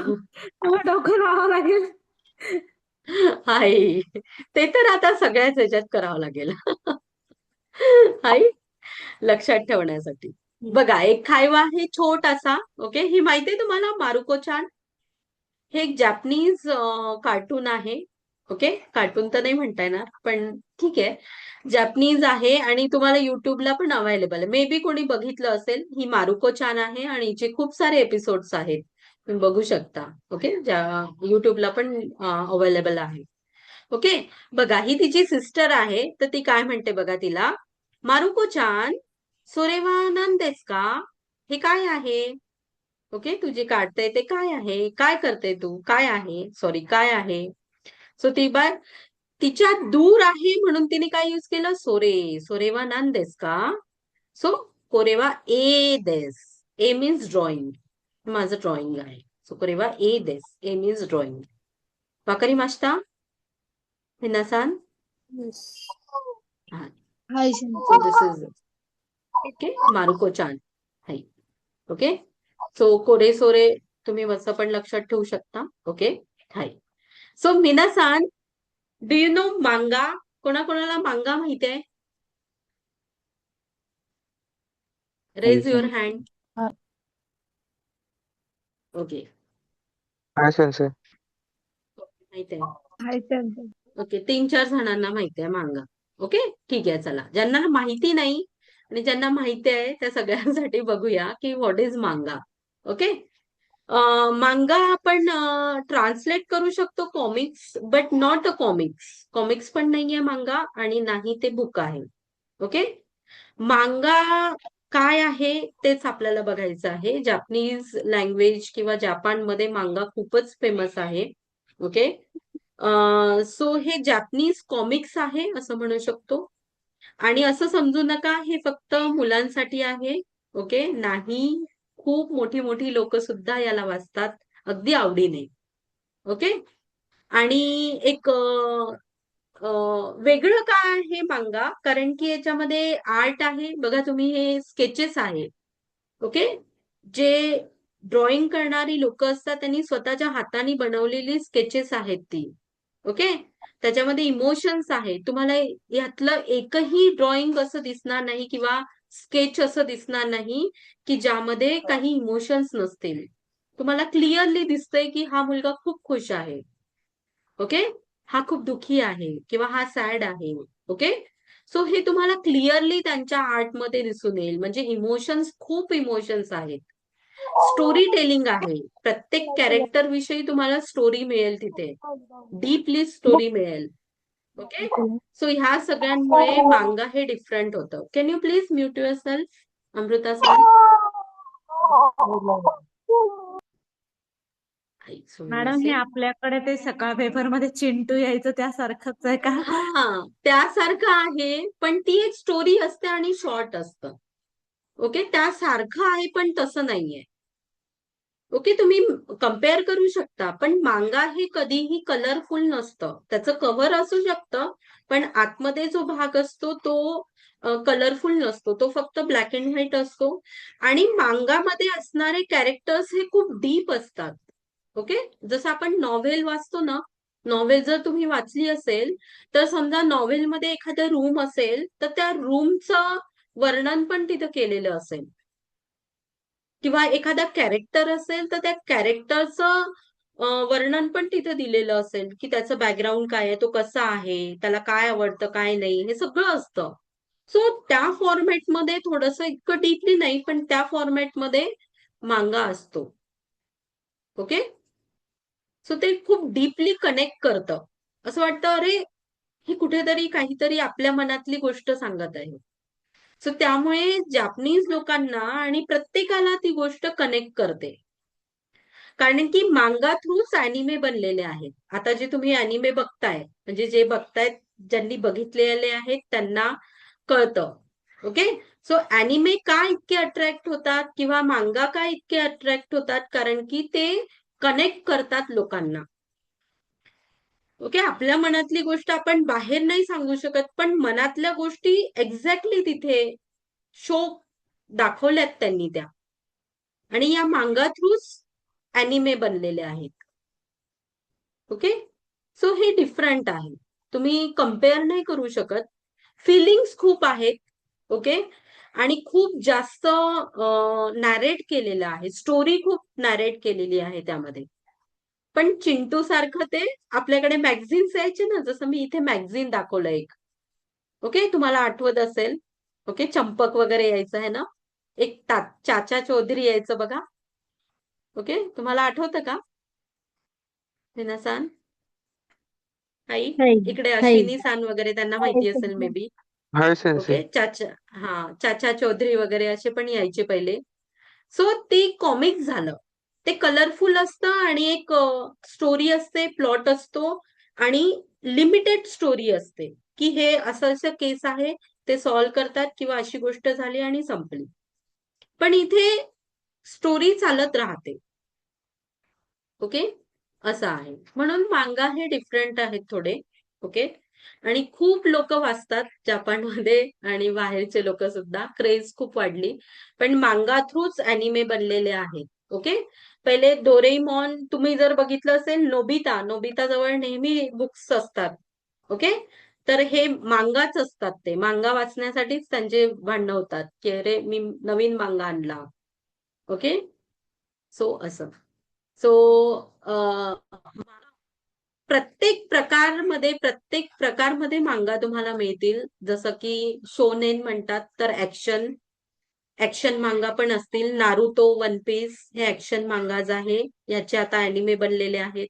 S6: डोकं लावावं लागेल.
S1: हाय, ते तर आता सगळ्याच ह्याच्यात करावं लागेल. हाय, लक्षात ठेवण्यासाठी. बघा, एक खायवा आहे छोटासा. ओके. ही माहितीये तुम्हाला मारुको-चान? हे एक जॅपनीज कार्टून आहे. ओके. कार्टून तर नाही म्हणता येणार, पण ठीक आहे. जॅपनीज आहे आणि तुम्हाला युट्यूबला पण अवेलेबल आहे. मे बी कोणी बघितलं असेल. ही मारुको-चान आहे आणि हिचे खूप सारे एपिसोड्स आहेत. तुम्ही बघू शकता. ओके. युट्यूबला पण अवेलेबल आहे. ओके. बघा, ही तिची सिस्टर आहे. तर ती काय म्हणते बघा तिला, मारुको-चान, सोरेवा नान देस का? हे काय आहे? ओके. तू जे काढते ते काय आहे? काय करते तू? काय आहे? सॉरी, काय आहे? सो ती बाय तिच्या दूर आहे म्हणून तिने काय यूज केलं? सोरे. सोरेवा नान देस का? सो कोरेवा ए देस. ए मीन्स ड्रॉइंग. माझं ड्रॉइंग आहे. सो कोरेवा ए देस. ए मीन्स ड्रॉइंग. वाकारिमाशिता? मिनासान? हा.
S3: हाय
S1: So
S3: सेन्से.
S1: this is okay, मारुको-चान. हाय. ओके. सो कोरे सोरे तुम्ही असं पण लक्षात ठेवू शकता. ओके. हाय. सो मिनासान, डू यू नो मांगा? कोणाकोणाला मांगा माहिती आहे? Raise your hand. ओके.
S2: Hi, Sensei.
S1: माहिती आहे.
S3: हाय सेन्से.
S1: ओके. 3-4 जणांना माहिती आहे मांगा. ओके. ठीक आहे. चला, ज्यांना माहिती नाही आणि ज्यांना माहिती आहे त्या सगळ्यांसाठी बघूया की व्हॉट इज मांगा. ओके. मांगा आपण ट्रान्सलेट करू शकतो comics, but not a comics. Comics पण नाहीये मांगा आणि नाही ते बुक आहे. ओके. मांगा काय आहे तेच आपल्याला बघायचं आहे. जॅपनीज लँग्वेज किंवा जपानमध्ये मांगा खूपच फेमस आहे. ओके. सो हे जॅपनीज कॉमिक्स आहे असं म्हणू शकतो. आणि असं समजू नका हे फक्त मुलांसाठी आहे. ओके. नाही, खूप मोठी मोठी लोक सुद्धा याला वाचतात अगदी आवडीने. ओके. आणि एक वेगळं काय आहे मांगा, कारण की याच्यामध्ये आर्ट आहे. बघा तुम्ही, हे स्केचेस आहे. ओके. जे ड्रॉइंग करणारी लोक असतात त्यांनी स्वतःच्या हाताने बनवलेली स्केचेस आहेत ती. ओके. त्याच्यामध्ये इमोशन्स आहेत. तुम्हाला यातलं एकही ड्रॉइंग असं दिसणार नाही किंवा स्केच असं दिसणार नाही की ज्यामध्ये काही इमोशन्स नसतील. तुम्हाला क्लिअरली दिसतंय की हा मुलगा खूप खुश आहे. ओके. हा खूप दुःखी आहे किंवा हा सॅड आहे. ओके. सो हे तुम्हाला क्लिअरली त्यांच्या आर्टमध्ये दिसून येईल. म्हणजे इमोशन्स, खूप इमोशन्स आहेत. स्टोरी टेलिंग आहे. प्रत्येक कॅरेक्टर विषयी तुम्हाला स्टोरी मिळेल तिथे. डीपली स्टोरी मिळेल. ओके. सो ह्या सगळ्यांमुळे मांगा हे डिफरंट होतं. Can you please mute yourself, Amruta sir?
S6: Madam, हे आपल्याकडे ते सकाळ पेपर मध्ये चिंटू यायचं त्यासारखंच आहे का?
S1: हा, त्यासारखं आहे, पण ती एक स्टोरी असते आणि शॉर्ट असतं. ओके. त्यासारखं आहे पण तसं नाहीये. ओके. तुम्ही कम्पेअर करू शकता, पण मांगा हे कधीही कलरफुल नसतं. त्याचं कव्हर असू शकतं, पण आतमध्ये जो भाग असतो तो कलरफुल नसतो. तो फक्त ब्लॅक अँड व्हाईट असतो. आणि मांगामध्ये असणारे कॅरेक्टर्स हे खूप डीप असतात. ओके. जसं आपण नॉव्हेल वाचतो ना, नॉव्हेल जर तुम्ही वाचली असेल तर समजा नॉव्हेलमध्ये एखादा रूम असेल तर त्या रूमचं वर्णन पण तिथं केलेलं असेल. किंवा एखादा कॅरेक्टर असेल तर त्या कॅरेक्टरचं वर्णन पण तिथे दिलेलं असेल की त्याचं बॅकग्राऊंड काय आहे, तो कसा आहे, त्याला काय आवडतं काय नाही, हे सगळं असतं. सो त्या फॉर्मॅटमध्ये थोडंसं इतकं डीपली नाही, पण त्या फॉर्मॅटमध्ये मांगा असतो. ओके. सो ते खूप डीपली कनेक्ट करतं. असं वाटतं अरे, ही कुठेतरी काहीतरी आपल्या मनातली गोष्ट सांगत आहे. सो त्यामुळे जापनीज लोकांना आणि प्रत्येकाला ती गोष्ट कनेक्ट करते. कारण की मांगा थ्रूच अॅनिमे बनलेले आहेत. आता जे तुम्ही अॅनिमे बघताय, म्हणजे जे बघतायत, ज्यांनी बघितलेले आहेत त्यांना कळतं. ओके, सो अॅनिमे का इतके अट्रॅक्ट होतात किंवा मांगा का इतके अट्रॅक्ट होतात, कारण की ते कनेक्ट करतात लोकांना. ओके, आपल्या मनातली गोष्ट आपण बाहेर नाही सांगू शकत, पण मनातल्या गोष्टी एक्झॅक्टली तिथे शो दाखवल्यात त्यांनी त्या, आणि या मांगा थ्रूच अॅनिमे बनलेले आहेत. ओके, सो हे डिफरंट आहे, तुम्ही कम्पेअर नाही करू शकत. फिलिंग्स खूप आहेत. ओके, आणि खूप जास्त नॅरेट केलेलं आहे, स्टोरी खूप नॅरेट केलेली आहे त्यामध्ये. पण चिंटू सारखं ते आपल्याकडे मॅगझिन्स यायचे ना, जसं मी इथे मॅगझिन दाखवलं एक. ओके, तुम्हाला आठवत असेल. ओके, चंपक वगैरे यायचं आहे ना, एक चाचा चौधरी यायचं बघा. ओके, तुम्हाला आठवतं का सान? आई इकडे अश्विनी सान वगैरे त्यांना माहिती असेल मे बी. ओके, चाचा चौधरी वगैरे असे पण यायचे पहिले. सो ते कॉमिक्स झालं, ते कलरफुल असतं आणि एक स्टोरी असते, प्लॉट असतो आणि लिमिटेड स्टोरी असते की हे असं असं केस आहे, ते सॉल्व्ह करतात किंवा अशी गोष्ट झाली आणि संपली. पण इथे स्टोरी चालत राहते. ओके, असं आहे. म्हणून मांगा हे डिफरंट आहेत थोडे. ओके, आणि खूप लोक वाचतात जपानमध्ये आणि बाहेरचे लोक सुद्धा, क्रेज खूप वाढली. पण मांगा थ्रूच अॅनिमे बनलेले आहेत. ओके, पहिले डोरेमॉन तुम्ही जर बघितलं असेल, नोबिता जवळ नेहमी बुक्स असतात. ओके, तर हे मांगाच असतात, ते मांगा वाचण्यासाठीच त्यांचे भांडणं होतात की अरे मी नवीन मांगा आणला. ओके, सो असं. सो प्रत्येक प्रकारमध्ये मांगा तुम्हाला मिळतील. जसं की शोनेन म्हणतात तर ऍक्शन मांगा पण असतील. नारुतो, वन पीस हे ऍक्शन मांगाज आहे, याचे आता अॅनिमे बनलेले आहेत.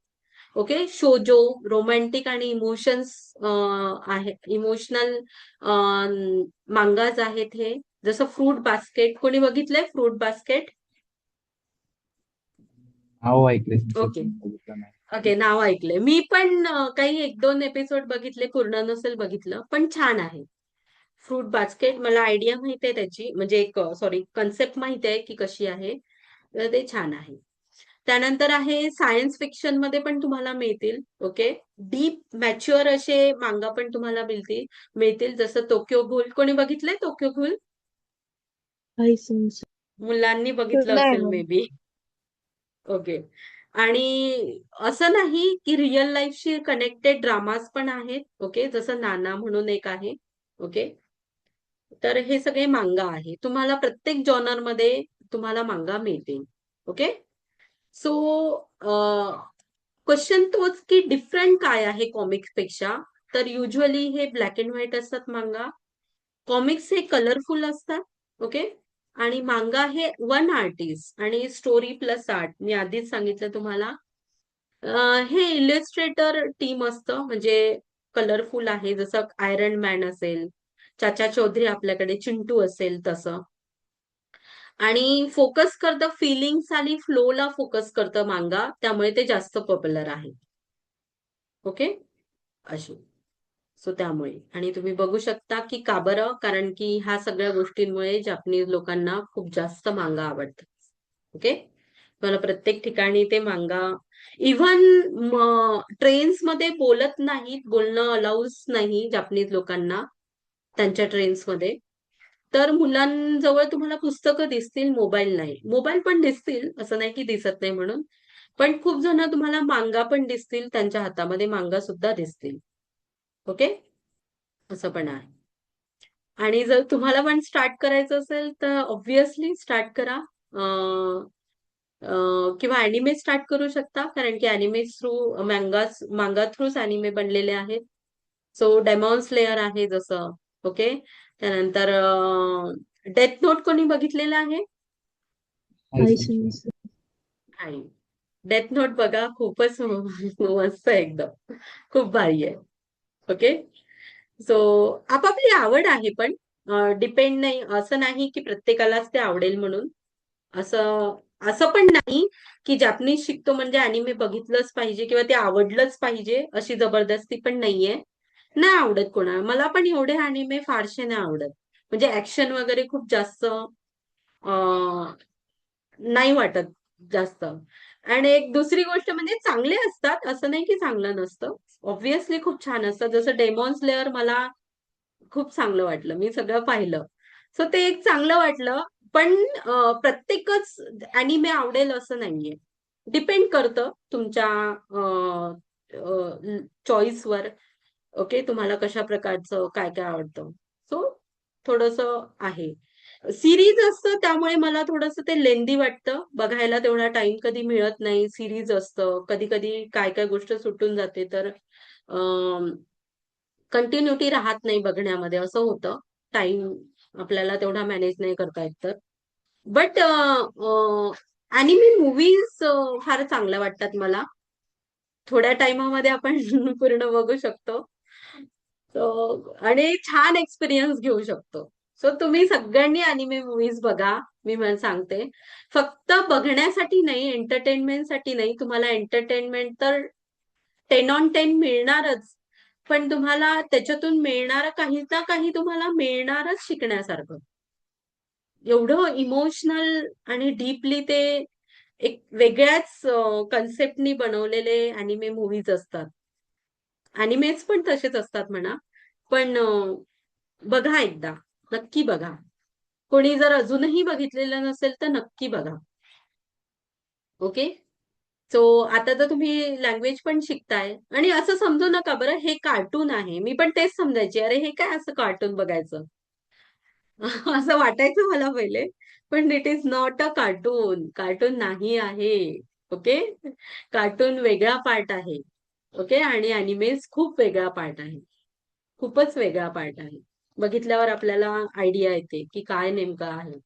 S1: ओके, शोजो रोमॅन्टिक आणि इमोशन्स आहे, इमोशनल मांगाज आहेत हे. जसं फ्रूट बास्केट, कोणी बघितलंय फ्रूट बास्केट?
S5: नाव ऐकले.
S1: ओके ओके, नाव ऐकलंय मी पण. काही 1-2 एपिसोड बघितले, पूर्ण नसेल बघितलं, पण छान आहे फ्रूट बास्केट. मला आयडिया माहिती आहे त्याची, म्हणजे एक कन्सेप्ट माहिती आहे की कशी आहे, तर ते छान आहे. त्यानंतर आहे सायन्स फिक्शन मध्ये पण तुम्हाला मिळतील. ओके, डीप मॅच्युअर असे मांगा पण तुम्हाला मिळतील. जसं टोक्यो घूल, कोणी बघितलंय टोक्यो घूल? मुलांनी बघितलं असेल मे बी. ओके, आणि असं नाही की रिअल लाईफशी कनेक्टेड ड्रामाज पण आहेत. ओके, जसं नाना म्हणून एक आहे. ओके, तर हे सगळे मांगा आहे. तुम्हाला प्रत्येक जॉनर मध्ये तुम्हाला मांगा मिळतील. ओके, सो क्वेश्चन तोच की डिफरंट काय आहे कॉमिक्स पेक्षा. तर युजली हे ब्लॅक अँड व्हाईट असतात मांगा. कॉमिक्स हे कलरफुल असतात. ओके, आणि मांगा हे वन आर्टिस्ट आणि स्टोरी प्लस आर्ट. मी आधीच सांगितलं तुम्हाला. हे इलिस्ट्रेटर टीम असतं, म्हणजे कलरफुल आहे. जसं आयरन मॅन असेल, चाचा चौधरी आपल्याकडे, चिंटू असेल तसं. आणि फोकस करतं फिलिंग्स आणि फ्लोला फोकस करतं मांगा, त्यामुळे ते जास्त पॉप्युलर आहे. ओके, अशी. सो त्यामुळे, आणि तुम्ही बघू शकता की का बरं, कारण की ह्या सगळ्या गोष्टींमुळे जपानीज लोकांना खूप जास्त मांगा आवडतात. ओके, मला प्रत्येक ठिकाणी ते मांगा, इव्हन ट्रेन्स मध्ये बोलत नाहीत, बोलणं अलाउज नाही जपानीज लोकांना त्यांच्या ट्रेन्स मध्ये. तर मुलांजवळ तुम्हाला पुस्तकं दिसतील, मोबाईल नाही. मोबाईल पण दिसतील, असं नाही की दिसत नाही म्हणून, पण खूप जण तुम्हाला मांगा पण दिसतील, त्यांच्या हातामध्ये मांगा सुद्धा दिसतील. ओके, असं पण आहे. आणि जर तुम्हाला पण स्टार्ट करायचं असेल तर ऑब्व्हियसली स्टार्ट करा, किंवा अॅनिमे स्टार्ट करू शकता, कारण की अॅनिमे थ्रू मांगा थ्रूच अॅनिमे बनलेले आहेत. सो डेमॉन स्लेयर आहे जसं. ओके, त्यानंतर डेथ नोट कोणी बघितलेलं आहे? डेथ नोट बघा, खूपच मस्त आहे, एकदम खूप भारी आहे. ओके, सो आपापली आवड आहे पण. डिपेंड नाही, असं नाही की प्रत्येकालाच ते आवडेल म्हणून. असं असं पण नाही की जॅपनीज शिकतो म्हणजे अॅनिमे बघितलंच पाहिजे किंवा ते आवडलंच पाहिजे, अशी जबरदस्ती पण नाहीये. नाही आवडत कोणाला. मला पण एवढे अॅनिमे फारसे नाही आवडत. म्हणजे ऍक्शन वगैरे खूप जास्त नाही वाटत जास्त. आणि एक दुसरी गोष्ट म्हणजे चांगले असतात, असं नाही की चांगलं नसतं. ऑब्व्हियसली खूप छान असतात. जसं डेमॉन स्लेअर मला खूप चांगलं वाटलं. मी सगळं पाहिलं. सो ते एक चांगलं वाटलं. पण प्रत्येकच अॅनिमे आवडेल असं नाहीये. डिपेंड करतं तुमच्या चॉईसवर. ओके, तुम्हाला कशा प्रकारचं काय काय आवडतं. सो थोडंसं आहे. सिरीज असतं त्यामुळे मला थोडंसं ते लेंदी वाटतं. बघायला तेवढा टाइम कधी मिळत नाही. सिरीज असतं. कधी-कधी काय काय गोष्ट सुटून जाते तर कंटिन्युटी राहत नाही बघण्यामध्ये, असं होतं. टाइम आपल्याला तेवढा मॅनेज नाही करता येत तर. बट अॅनिमे मूव्हीज फार चांगल्या वाटतात मला. थोड्या टाइमामध्ये आपण पूर्ण बघू शकतो. सो आणि छान एक्सपिरियन्स घेऊ शकतो. सो तुम्ही सगळ्यांनी अॅनिमे मूव्हीज बघा. मी मला सांगते. फक्त बघण्यासाठी नाही, एंटरटेनमेंटसाठी नाही. तुम्हाला एंटरटेनमेंट तर 10 ऑन 10 मिळणारच. पण तुम्हाला त्याच्यातून मिळणारं काही ना काही तुम्हाला मिळणारच शिकण्यासारखं. एवढं इमोशनल आणि डीपली ते एक वेगळ्याच कन्सेप्टनी बनवलेले अॅनिमे मूव्हीज असतात. अॅनिमेज पण तसेच असतात म्हणा. पण बघा एकदा, नक्की बघा. कोणी जर अजूनही बघितलेलं नसेल तर नक्की बघा. ओके. सो आता तर तुम्ही लँग्वेज पण शिकताय आणि असं समजू नका बरं, हे कार्टून आहे. मी पण तेच समजायची, अरे हे काय असं कार्टून बघायचं. असं वाटायचं मला पहिले. पण it is not a cartoon. Cartoon नाही आहे. ओके. कार्टून वेगळा पार्ट आहे. ओके. आणि अॅनिमेज खूप वेगळा पार्ट आहे. खूपच वेगळा पार्ट आहे. बघितल्यावर आपल्याला आयडिया येते की काय नेमकं आहे.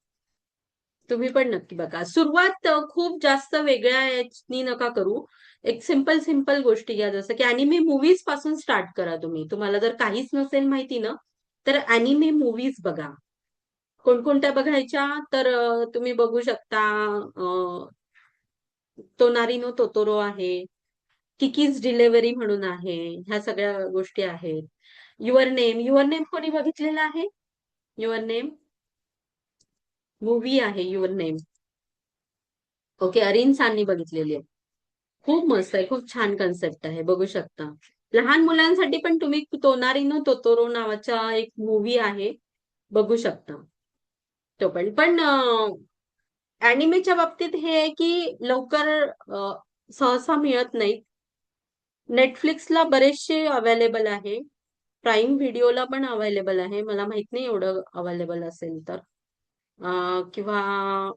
S1: तुम्ही पण नक्की बघा. सुरुवात खूप जास्त वेगळ्या याची नका करू. एक सिंपल सिंपल गोष्टी घ्या. जसं की अॅनिमे मूव्हीज पासून स्टार्ट करा तुम्ही. तुम्हाला जर काहीच नसेल माहिती ना, तर अॅनिमे मूव्हीज बघा. कोणकोणत्या बघायच्या तर तुम्ही बघू शकता. तोनारी नो तोतोरो आहे. किकीज डिलिव्हरी म्हणून आहे. ह्या सगळ्या गोष्टी आहेत. Your name. युअर नेम कोणी बघितलेलं आहे? युअर नेम मूव्ही आहे. Your name. ओके. अरिन साननी बघितलेली आहे. खूप मस्त आहे. खूप छान कन्सेप्ट आहे. बघू शकता. लहान मुलांसाठी पण तुम्ही तोनारी नो तोतोरो नावाचा एक मूव्ही आहे. बघू शकता. तो पण अॅनिमेच्या बाबतीत हे आहे की लवकर सहसा मिळत नाहीत. नेटफ्लिक्सला बरेचसे अवेलेबल आहे. प्राईम व्हिडिओला पण अवेलेबल आहे. मला माहित नाही एवढं अवेलेबल असेल तर. किंवा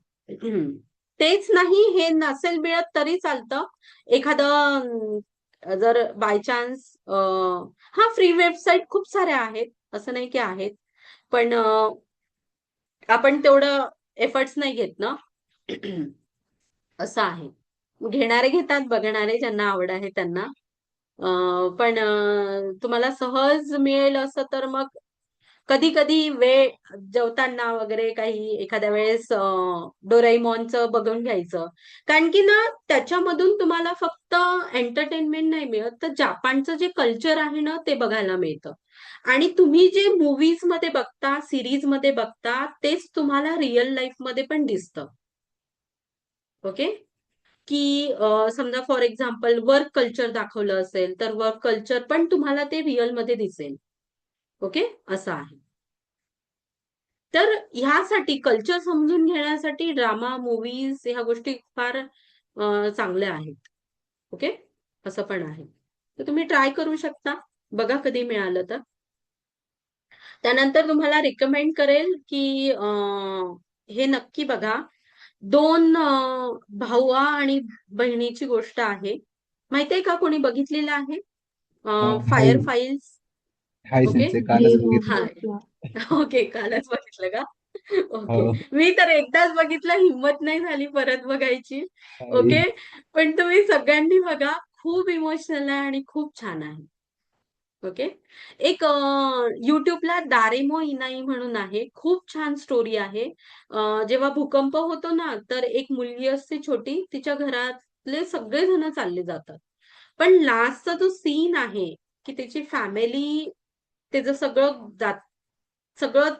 S1: तेच नाही, हे नसेल मिळत तरी चालतं. एखादं जर बाय चान्स हा फ्री वेबसाईट खूप साऱ्या आहेत. असं नाही की आहेत. पण आपण तेवढं एफर्ट्स नाही घेत ना. असं आहे. घेणारे घेतात, बघणारे ज्यांना आवड आहे त्यांना. पण तुम्हाला सहज मिळेल असं तर मग कधी कधी वेळ जेवताना वगैरे काही एखाद्या वेळेस डोरेमॉनचं बघून घ्यायचं. कारण की ना त्याच्यामधून तुम्हाला फक्त एंटरटेनमेंट नाही मिळत, तर जपानचं जे कल्चर आहे ना ते बघायला मिळतं. आणि तुम्ही जे मूव्हीज मध्ये बघता, सिरीज मध्ये बघता, तेच तुम्हाला रिअल लाईफ मध्ये पण दिसतं. ओके. की समजा फॉर एक्झाम्पल वर्क कल्चर दाखवलं असेल तर वर्क कल्चर पण तुम्हाला ते रिअल मध्ये दिसेल. ओके. असं आहे. तर ह्यासाठी कल्चर समजून घेण्यासाठी ड्रामा, मूव्हीज ह्या गोष्टी फार चांगल्या आहेत. ओके. असं पण आहे. तर तुम्ही ट्राय करू शकता. बघा कधी मिळालं तर. त्यानंतर तुम्हाला रिकमेंड करेल की हे नक्की बघा. 2 भावा आणि बहिणीची गोष्ट आहे. माहितीये का, कोणी बघितलेलं आहे? Fire files.
S5: हाय
S1: ओके.
S5: सेन्से, कालच बघितलं.
S1: हाय. ओके. कालच बघितलं का? ओके.
S5: हो.
S1: मी तर एकदाच बघितलं. हिंमत नाही झाली परत बघायची.
S5: हाय.
S1: ओके. पण तुम्ही सगळ्यांनी बघा. खूप इमोशनल आहे आणि खूप छान आहे. ओके. एक युट्यूबला दारेमो इनाई म्हणून आहे. खूप छान स्टोरी आहे. जेव्हा भूकंप होतो ना, तर एक मुलगी असते छोटी, तिच्या घरातले सगळेजण चालले जातात. पण लास्टचा जो सीन आहे, की त्याची फॅमिली त्याचं सगळं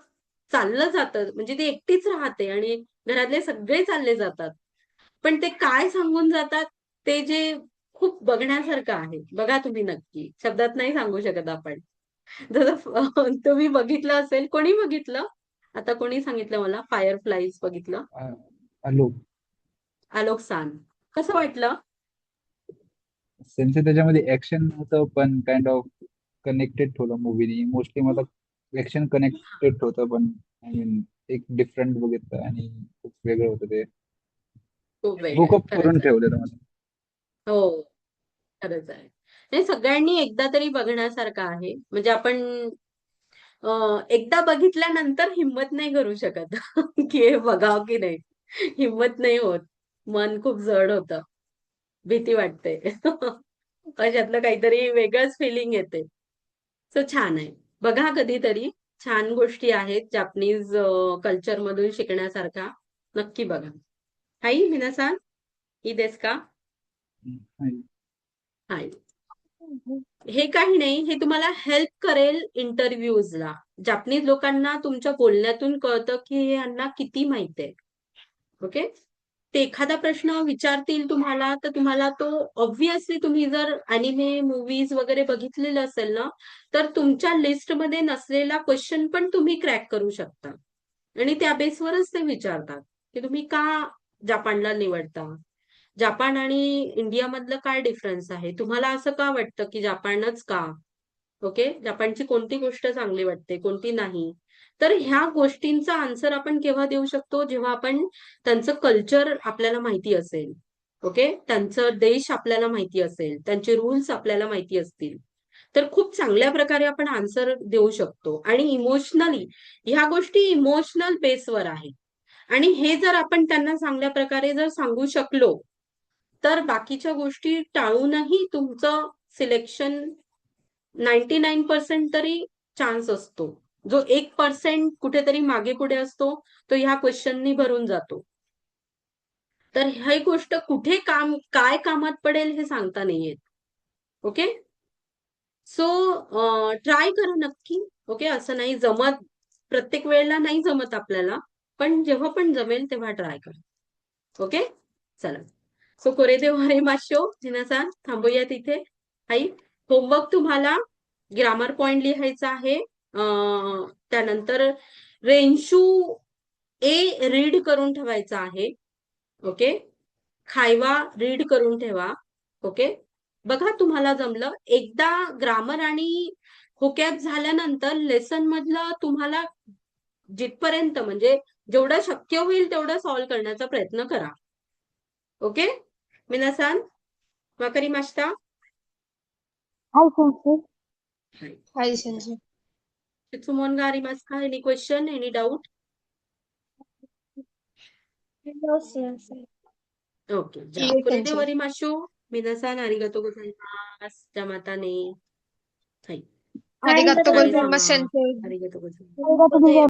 S1: चाललं जातं. म्हणजे ती एकटीच राहते आणि घरातले सगळे चालले जातात. पण ते काय सांगून जातात ते जे खूप बघण्यासारखं आहे. बघा तुम्ही नक्की. शब्दात नाही सांगू शकत आपण. जसं तुम्ही बघितलं असेल. कोणी बघितलं? आता कोणी सांगितलं मला? फायरफ्लाईज बघितलं?
S5: आलोक
S1: आलोक सान. कसं वाटलं?
S5: त्यांचं त्याच्यामध्ये ऍक्शन होतं पण काइंड ऑफ कनेक्टेड ठेवलं मूवीनी. मोस्टली मला ऍक्शन कनेक्टेड होतं पण आय मीन एक डिफरंट बघितलं आणि खूप वेगळं होतं ते.
S1: खूप वेगळं आहे.
S5: हुकअप
S1: खरंच
S5: करून
S1: आहे.
S5: ठेवलेलं मला.
S1: हो, खरंच आहे. हे सगळ्यांनी एकदा तरी बघण्यासारखं आहे. म्हणजे आपण एकदा बघितल्यानंतर हिंमत नाही करू शकत की हे बघावं की नाही. हिंमत नाही होत. मन खूप जड होतं. भीती वाटते. अशातलं काहीतरी वेगळंच फिलिंग येते. सो छान आहे. बघा कधीतरी. छान गोष्टी आहेत जापनीज कल्चर मधून शिकण्यासारख्या. नक्की बघा. हाई मिनासान, ई देस का?
S5: नाही.
S1: हाय. हे काही नाही, हे तुम्हाला हेल्प करेल इंटरव्ह्यूजला. जापनीज लोकांना तुमच्या बोलण्यातून कळतं की यांना किती माहिती आहे. ओके. ते एखादा प्रश्न विचारतील तुम्हाला तर तुम्हाला तो ऑब्व्हियसली तुम्ही जर अॅनिमे मूवीज वगैरे बघितलेलं असेल ना, तर तुमच्या लिस्टमध्ये नसलेला क्वेश्चन पण तुम्ही क्रॅक करू शकता. आणि त्या बेसवरच ते विचारतात की तुम्ही का जापानला निवडता? जापान आणि इंडियामधलं काय डिफरन्स आहे? तुम्हाला असं का वाटतं की जापानच का? ओके. जापानची कोणती गोष्ट चांगली वाटते, कोणती नाही? तर ह्या गोष्टींचा आन्सर आपण केव्हा देऊ शकतो? जेव्हा आपण त्यांचं कल्चर आपल्याला माहिती असेल. ओके. त्यांचं देश आपल्याला माहिती असेल. त्यांचे रूल्स आपल्याला माहिती असतील. तर खूप चांगल्या प्रकारे आपण आन्सर देऊ शकतो. आणि इमोशनली ह्या गोष्टी इमोशनल बेसवर आहेत. आणि हे जर आपण त्यांना चांगल्या प्रकारे जर सांगू शकलो, तर बाकीच्या गोष्टी टाळूनही तुमचं सिलेक्शन 99% तरी चान्स असतो. जो 1% कुठेतरी मागे पुढे असतो, तो ह्या क्वेश्चननी भरून जातो. तर ही गोष्ट कुठे काय कामात पडेल हे सांगता नाही येत. ओके. सो ट्राय करा नक्की. ओके. असं नाही जमत, प्रत्येक वेळेला नाही जमत आपल्याला. पण जेव्हा पण जमेल तेव्हा ट्राय करा. ओके. चला. सो कोरेदेव अरिमाशो जिनासान थांबूया तिथे. हाई. होमवर्क तुम्हाला ग्रामर पॉइंट लिहायचा आहे. त्यानंतर रेन्शू ए रीड करून ठेवायचा आहे. ओके. खायवा रीड करून ठेवा. ओके. बघा तुम्हाला जमलं. एकदा ग्रामर आणि होकॅब झाल्यानंतर लेसन मधलं तुम्हाला जिथपर्यंत म्हणजे जेवढं शक्य होईल तेवढं सॉल्व्ह करण्याचा प्रयत्न करा. ओके. मिनासान वाकरिमाशिता?
S10: हाय सेन्से.
S3: हाय सेन्से.
S1: शित्सुमोन गा आरिमासु का? Any question, any doubt?
S10: No सेन्से.
S1: ओके.じゃあ、
S3: いいえ、
S1: これで終
S3: 先生。
S1: わりましょう。皆さんありがとうございます。じゃあまたね。はい。
S3: ありがとうござい
S1: お疲れ様。
S3: ます、先生。
S1: ありがとうございます。
S10: ありがとうございます。